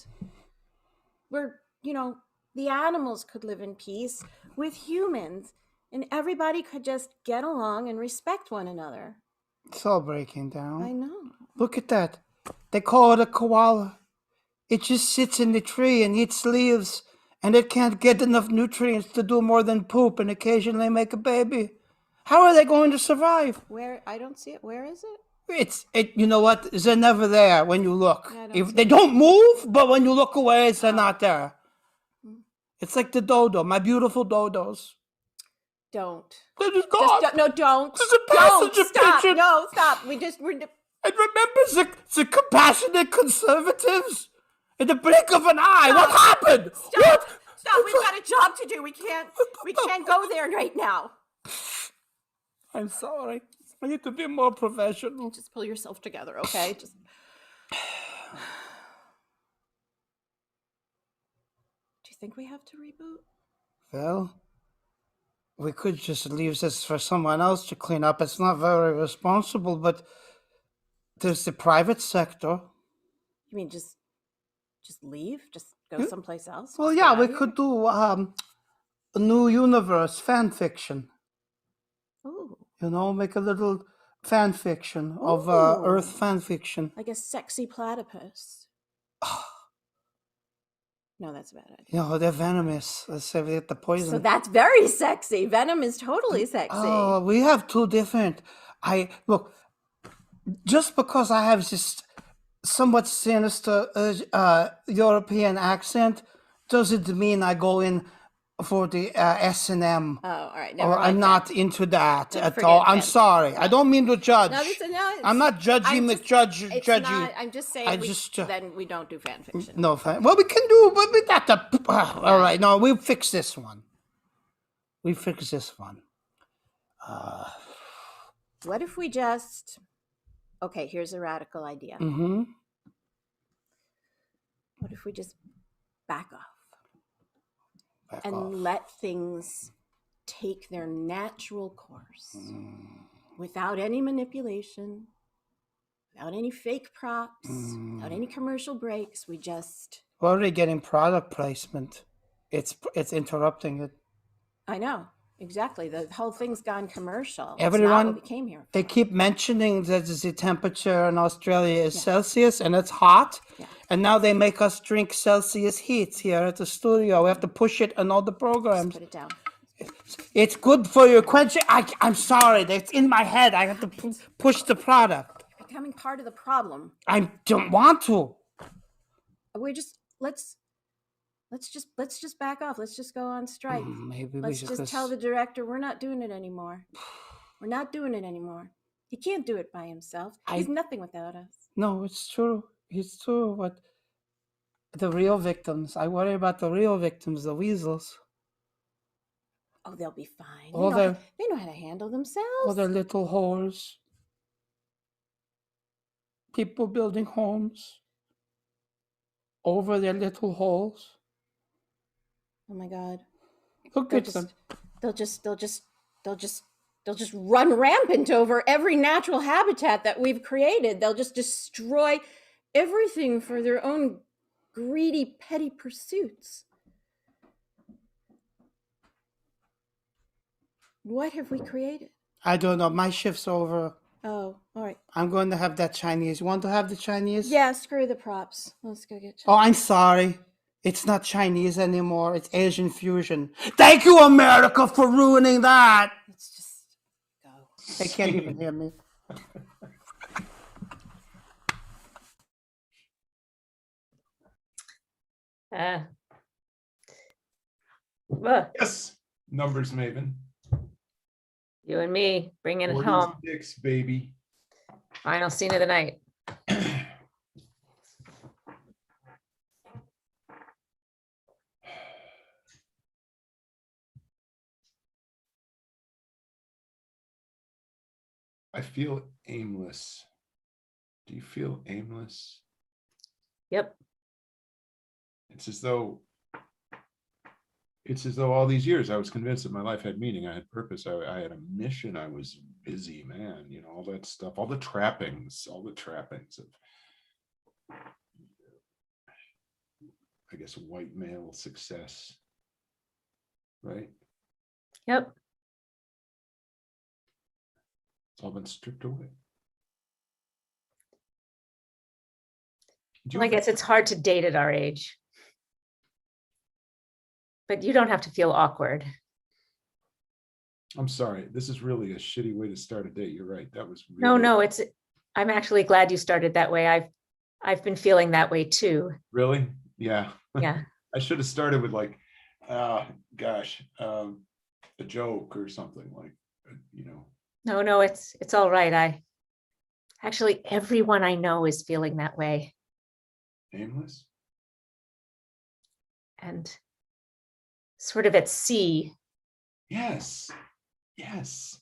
Speaker 1: where, you know, the animals could live in peace with humans, and everybody could just get along and respect one another.
Speaker 6: It's all breaking down.
Speaker 1: I know.
Speaker 6: Look at that. They call it a koala. It just sits in the tree and eats leaves, and it can't get enough nutrients to do more than poop and occasionally make a baby. How are they going to survive?
Speaker 1: Where? I don't see it. Where is it?
Speaker 6: You know what? They're never there when you look. If they don't move, but when you look away, they're not there. It's like the dodo, my beautiful dodos.
Speaker 1: Don't.
Speaker 6: Then it's
Speaker 1: Just
Speaker 6: gone.
Speaker 1: no, don't.
Speaker 6: There's a
Speaker 1: Don't
Speaker 6: passenger
Speaker 1: stop.
Speaker 6: pigeon.
Speaker 1: No, stop. We're
Speaker 6: And remember the compassionate conservatives? In the blink of an eye, what
Speaker 1: Stop.
Speaker 6: happened?
Speaker 1: Stop.
Speaker 6: What?
Speaker 1: Stop. We've got a job to do. We can't go there right now.
Speaker 6: I'm sorry. I need to be more professional.
Speaker 1: Just pull yourself together, okay? Just Do you think we have to reboot?
Speaker 6: Well, we could just leave this for someone else to clean up. It's not very responsible, but there's the private sector.
Speaker 1: You mean just leave? Just go someplace else?
Speaker 6: Well,
Speaker 1: Just
Speaker 6: yeah,
Speaker 1: get
Speaker 6: we
Speaker 1: out of
Speaker 6: could do a new universe fan fiction.
Speaker 1: here? Ooh,
Speaker 6: You know, make a little fan fiction of
Speaker 1: Ooh.
Speaker 6: Earth fan fiction.
Speaker 1: like a sexy platypus. No, that's a bad idea.
Speaker 6: You know, they're venomous. Let's say we get the poison.
Speaker 1: So that's very sexy. Venom is totally sexy.
Speaker 6: Oh, we have two different. Look, just because I have this somewhat sinister European accent doesn't mean I go in for the S&M.
Speaker 1: Oh, all right. Never
Speaker 6: Or
Speaker 1: mind
Speaker 6: I'm
Speaker 1: that.
Speaker 6: not into that
Speaker 1: Then
Speaker 6: at
Speaker 1: forget
Speaker 6: all. I'm
Speaker 1: him.
Speaker 6: sorry. I don't mean to judge.
Speaker 1: No, no,
Speaker 6: I'm not judgy
Speaker 1: I'm just-
Speaker 6: McJudge
Speaker 1: It's
Speaker 6: judgy.
Speaker 1: not. I'm just saying.
Speaker 6: I
Speaker 1: we,
Speaker 6: just,
Speaker 1: then we don't do fan fiction.
Speaker 6: No, well, we can do, but we got the. All right, no, we'll fix this one. We fix this one.
Speaker 1: What if we just? Okay, here's a radical idea.
Speaker 6: Mm-hmm.
Speaker 1: What if we just back off
Speaker 6: Back
Speaker 1: and
Speaker 6: off.
Speaker 1: let things take their natural course without any manipulation, without any fake props, without any commercial breaks? We just.
Speaker 6: We're already getting product placement. It's interrupting it.
Speaker 1: I know. Exactly. The whole thing's gone commercial.
Speaker 6: Everyone-
Speaker 1: It's not what we came here for.
Speaker 6: They keep mentioning that the temperature in Australia is Celsius and it's hot.
Speaker 1: Yeah.
Speaker 6: And now they make us drink Celsius heat here at the studio. We have to push it in all the
Speaker 1: Just
Speaker 6: programs.
Speaker 1: put it down.
Speaker 6: It's good for your quenching. I'm sorry. That's in my head. I have to push the product.
Speaker 1: You're becoming part of the problem.
Speaker 6: I don't want to.
Speaker 1: We're just let's just back off. Let's just go on strike.
Speaker 6: Maybe
Speaker 1: Let's
Speaker 6: we
Speaker 1: just tell the director we're not doing it anymore. We're not doing it anymore. He can't do it by himself. He's nothing without us.
Speaker 6: No, it's true. It's true. But the real victims, I worry about the real victims, the weasels.
Speaker 1: Oh, they'll be fine.
Speaker 6: All their-
Speaker 1: They know how to handle themselves.
Speaker 6: All the little whores. People building homes over their little holes.
Speaker 1: Oh my God.
Speaker 6: Look
Speaker 1: They'll
Speaker 6: at them.
Speaker 1: They'll just run rampant over every natural habitat that we've created. They'll just destroy everything for their own greedy, petty pursuits. What have we created?
Speaker 6: I don't know. My shift's over.
Speaker 1: Oh, all right.
Speaker 6: I'm going to have that Chinese. You want to have the Chinese?
Speaker 1: Yeah, screw the props. Let's go get.
Speaker 6: Oh, I'm sorry. It's not Chinese anymore. It's Asian fusion. Thank you, America, for ruining that.
Speaker 1: Let's just go.
Speaker 6: They can't even hear me.
Speaker 2: Ugh,
Speaker 7: Yes, numbers maven.
Speaker 2: you and me bringing it home.
Speaker 7: 46, baby.
Speaker 2: Final scene of the night.
Speaker 7: I feel aimless. Do you feel aimless?
Speaker 2: Yep.
Speaker 7: It's as though all these years I was convinced that my life had meaning. I had purpose. I had a mission. I was busy, man. You know, all that stuff, all the trappings of, I guess, white male success. Right?
Speaker 2: Yep.
Speaker 7: It's all been stripped away. Do you
Speaker 2: Well, I
Speaker 7: ever-
Speaker 2: guess it's hard to date at our age. But you don't have to feel awkward.
Speaker 7: I'm sorry. This is really a shitty way to start a date. You're right. That was
Speaker 2: No,
Speaker 7: really,
Speaker 2: no, I'm actually glad you started that way. I've been feeling that way too.
Speaker 7: Really? Yeah.
Speaker 2: Yeah.
Speaker 7: I should have started with like, gosh, a joke or something like,
Speaker 2: No, it's all right. Actually, everyone I know is feeling that way.
Speaker 7: aimless.
Speaker 2: And sort of at sea.
Speaker 7: Yes, yes.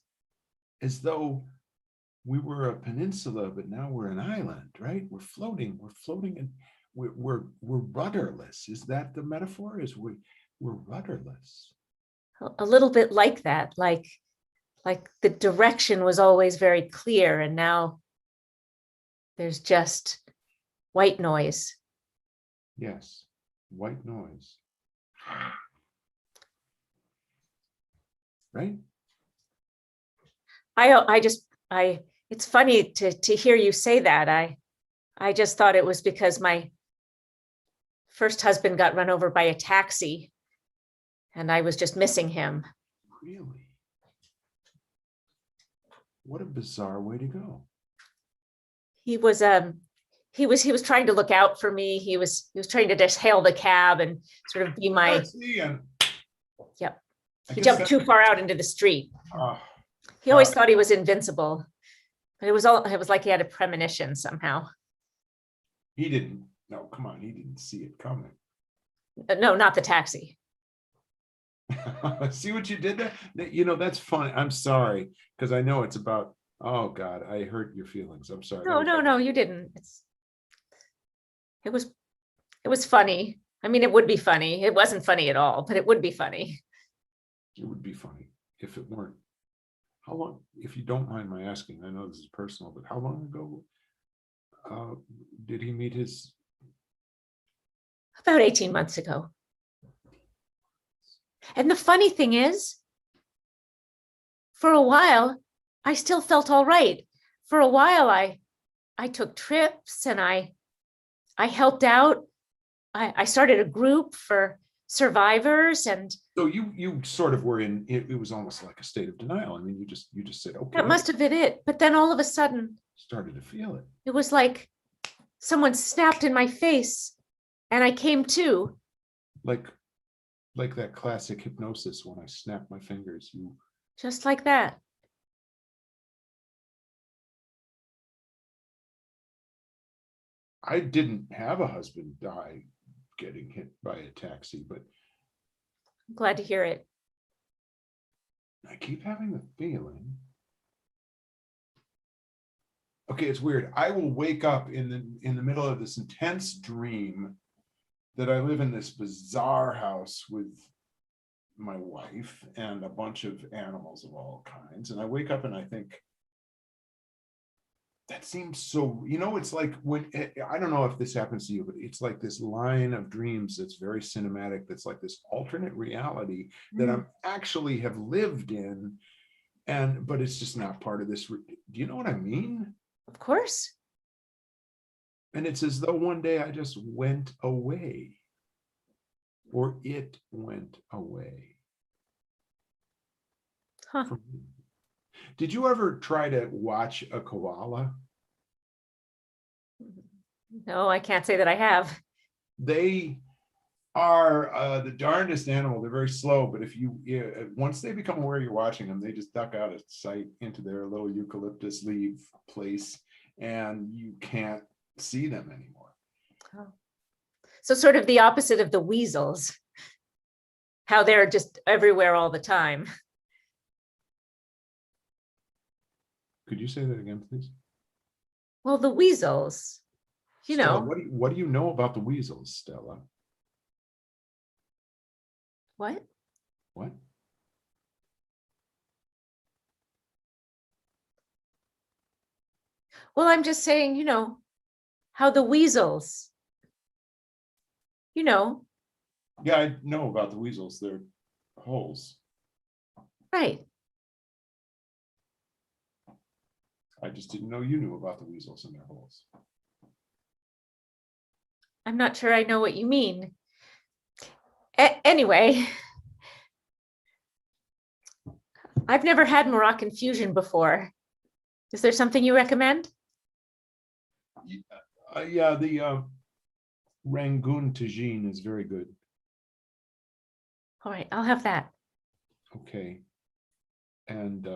Speaker 7: As though we were a peninsula, but now we're an island, right? We're floating, and we're rudderless. Is that the metaphor? We're rudderless.
Speaker 2: A little bit like that, like the direction was always very clear, and now there's just white noise.
Speaker 7: Yes, white noise. Right?
Speaker 2: It's funny to hear you say that. I just thought it was because my first husband got run over by a taxi and I was just missing him.
Speaker 7: Really? What a bizarre way to go.
Speaker 2: He was trying to look out for me. He was trying to just hail the cab and sort of be my.
Speaker 7: Taxi and
Speaker 2: Yep.
Speaker 7: I
Speaker 2: He
Speaker 7: guess
Speaker 2: jumped
Speaker 7: that-
Speaker 2: too far out into the street.
Speaker 7: Oh,
Speaker 2: He always
Speaker 7: God.
Speaker 2: thought he was invincible, but it was like he had a premonition somehow.
Speaker 7: He didn't. No, come on. He didn't see it coming.
Speaker 2: No, not the taxi.
Speaker 7: See what you did there? That's funny. I'm sorry, because I know it's about, oh God, I hurt your feelings. I'm sorry.
Speaker 2: No, you didn't. It was funny. I mean, it would be funny. It wasn't funny at all, but it would be funny.
Speaker 7: It would be funny if it weren't. How long, if you don't mind my asking, I know this is personal, but how long ago did he meet his?
Speaker 2: About 18 months ago. And the funny thing is, for a while, I still felt all right. For a while, I took trips and I helped out. I started a group for survivors, and
Speaker 7: So you sort of were in. It was almost like a state of denial. I mean, you just said, okay.
Speaker 2: that must have been it. But then all of a sudden,
Speaker 7: Started to feel it.
Speaker 2: it was like someone snapped in my face, and I came to.
Speaker 7: Like that classic hypnosis when I snap my fingers. You
Speaker 2: Just like that.
Speaker 7: I didn't have a husband die getting hit by a taxi, but
Speaker 2: I'm glad to hear it.
Speaker 7: I keep having the feeling. Okay, it's weird. I will wake up in the middle of this intense dream that I live in this bizarre house with my wife and a bunch of animals of all kinds. And I wake up and I think, that seems so, it's like when, I don't know if this happens to you, but it's like this line of dreams that's very cinematic, that's like this alternate reality that I'm actually have lived in, but it's just not part of this. Do you know what I mean?
Speaker 2: Of course.
Speaker 7: And it's as though one day I just went away, or it went away.
Speaker 2: Huh.
Speaker 7: from me. Did you ever try to watch a koala?
Speaker 2: No, I can't say that I have.
Speaker 7: They are the darndest animal. They're very slow, but once they become aware you're watching them, they just duck out of sight into their little eucalyptus leaf place, and you can't see them anymore.
Speaker 2: Oh. So sort of the opposite of the weasels, how they're just everywhere all the time.
Speaker 7: Could you say that again, please?
Speaker 2: Well, the weasels,
Speaker 7: Stella, what do you know about the weasels, Stella?
Speaker 2: What?
Speaker 7: What?
Speaker 2: Well, I'm just saying, how the weasels,
Speaker 7: Yeah, I know about the weasels. They're holes.
Speaker 2: right.
Speaker 7: I just didn't know you knew about the weasels and their holes.
Speaker 2: I'm not sure I know what you mean. Anyway, I've never had Moroccan fusion before. Is there something you recommend?
Speaker 7: Yeah, the Rangoon tagine is very good.
Speaker 2: All right, I'll have that.
Speaker 7: Okay. And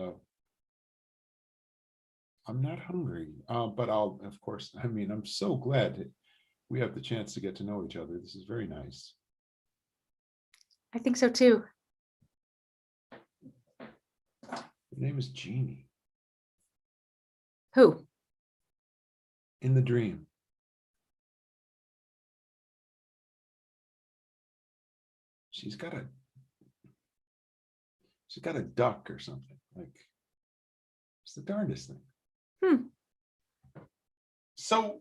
Speaker 7: I'm not hungry, but I'll, of course, I mean, I'm so glad that we have the chance to get to know each other. This is very nice.
Speaker 2: I think so too.
Speaker 7: Her name is Jeannie.
Speaker 2: Who?
Speaker 7: In the dream. She's got a duck or something. Like, it's the darndest thing. So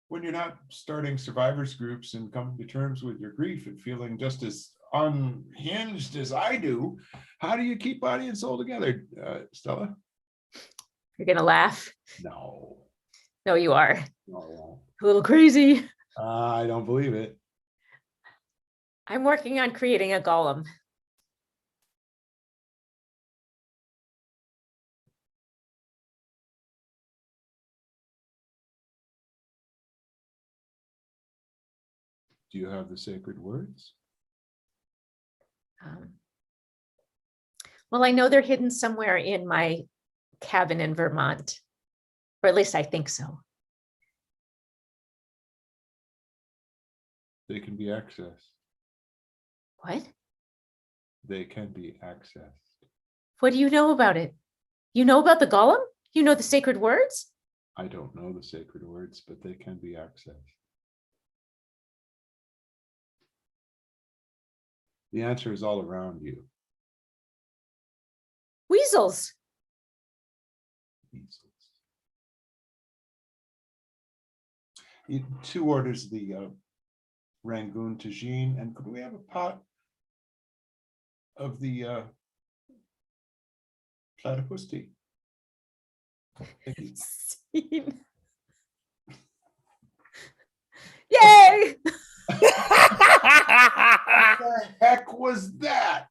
Speaker 7: when you're not starting survivors groups and coming to terms with your grief and feeling just as unhinged as I do, how do you keep body and soul together, Stella?
Speaker 2: You're gonna laugh.
Speaker 7: No.
Speaker 2: No, you are.
Speaker 7: No.
Speaker 2: A little crazy.
Speaker 7: I don't believe it.
Speaker 2: I'm working on creating a golem.
Speaker 7: Do you have the sacred words?
Speaker 2: Well, I know they're hidden somewhere in my cabin in Vermont, or at least I think so.
Speaker 7: They can be accessed.
Speaker 2: What?
Speaker 7: They can be accessed.
Speaker 2: What do you know about it? You know about the golem? You know the sacred words?
Speaker 7: I don't know the sacred words, but they can be accessed. The answer is all around you.
Speaker 2: Weasels.
Speaker 7: Weasels. 2 orders the Rangoon tagine, and could we have a pot of the platypus tea? Thank you.
Speaker 2: Scene. Yay!
Speaker 7: What the heck was that?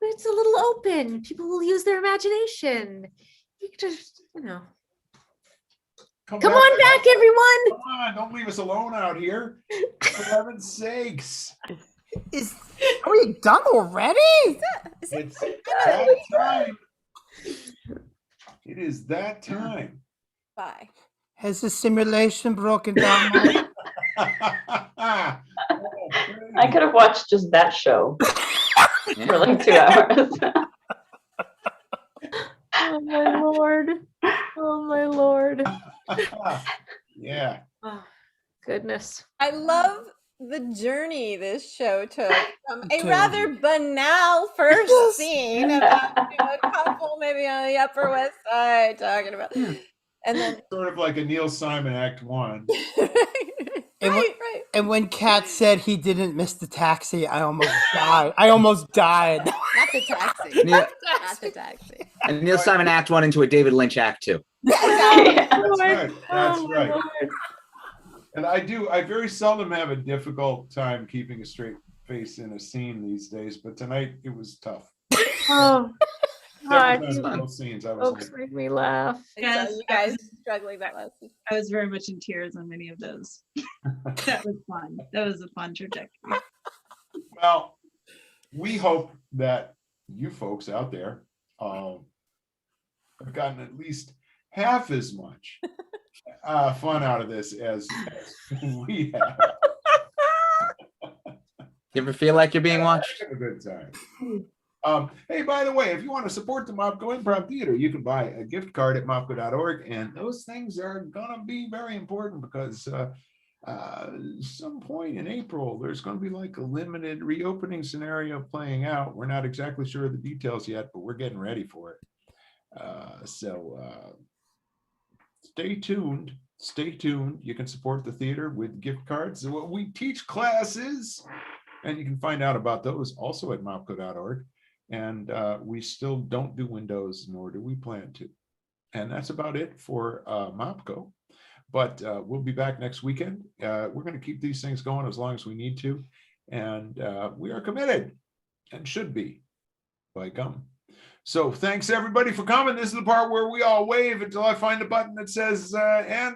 Speaker 2: It's a little open. People will use their imagination. You just, Come on back, everyone.
Speaker 7: Come on, don't leave us alone out here. For heaven's sakes.
Speaker 6: Are we done already?
Speaker 7: It's that time. It is that time.
Speaker 1: Bye.
Speaker 6: Has the simulation broken down? Now?
Speaker 5: I could have watched just that show for like 2 hours.
Speaker 2: Oh my Lord. Oh my Lord.
Speaker 7: Yeah.
Speaker 2: Oh, goodness.
Speaker 1: I love the journey this show took from a
Speaker 6: Okay.
Speaker 1: rather banal first scene about a couple maybe on the Upper West Side talking about, and then
Speaker 7: Sort of like a Neil Simon Act 1.
Speaker 1: right.
Speaker 6: And when Kat said he didn't miss the taxi, I almost died. I almost died.
Speaker 1: Not the taxi.
Speaker 3: Neil,
Speaker 1: Not the taxi.
Speaker 3: and Neil Simon Act 1 into a David Lynch Act 2.
Speaker 5: Yeah.
Speaker 7: That's right. That's
Speaker 2: Oh, my
Speaker 7: right.
Speaker 2: Lord.
Speaker 7: And I very seldom have a difficult time keeping a straight face in a scene these days, but tonight it was tough.
Speaker 2: Oh, God,
Speaker 7: Several times in
Speaker 2: you
Speaker 7: those scenes, I was
Speaker 2: folks
Speaker 7: like,
Speaker 2: made me laugh.
Speaker 1: So you guys struggling that last.
Speaker 8: I was very much in tears on many of those. That was fun. That was a fun trajectory.
Speaker 7: well, we hope that you folks out there have gotten at least half as much fun out of this as we have.
Speaker 3: You ever feel like you're being watched?
Speaker 7: Have a good time. Hey, by the way, if you want to support the Mopco Improv Theater, you can buy a gift card at mopco.org, and those things are going to be very important because some point in April, there's going to be like a limited reopening scenario playing out. We're not exactly sure of the details yet, but we're getting ready for it. So stay tuned. Stay tuned. You can support the theater with gift cards. We teach classes, and you can find out about those also at mopco.org. And we still don't do Windows, nor do we plan to. And that's about it for Mopco. But we'll be back next weekend. We're going to keep these things going as long as we need to. And we are committed and should be, by gum. So thanks everybody for coming. This is the part where we all wave until I find a button that says end.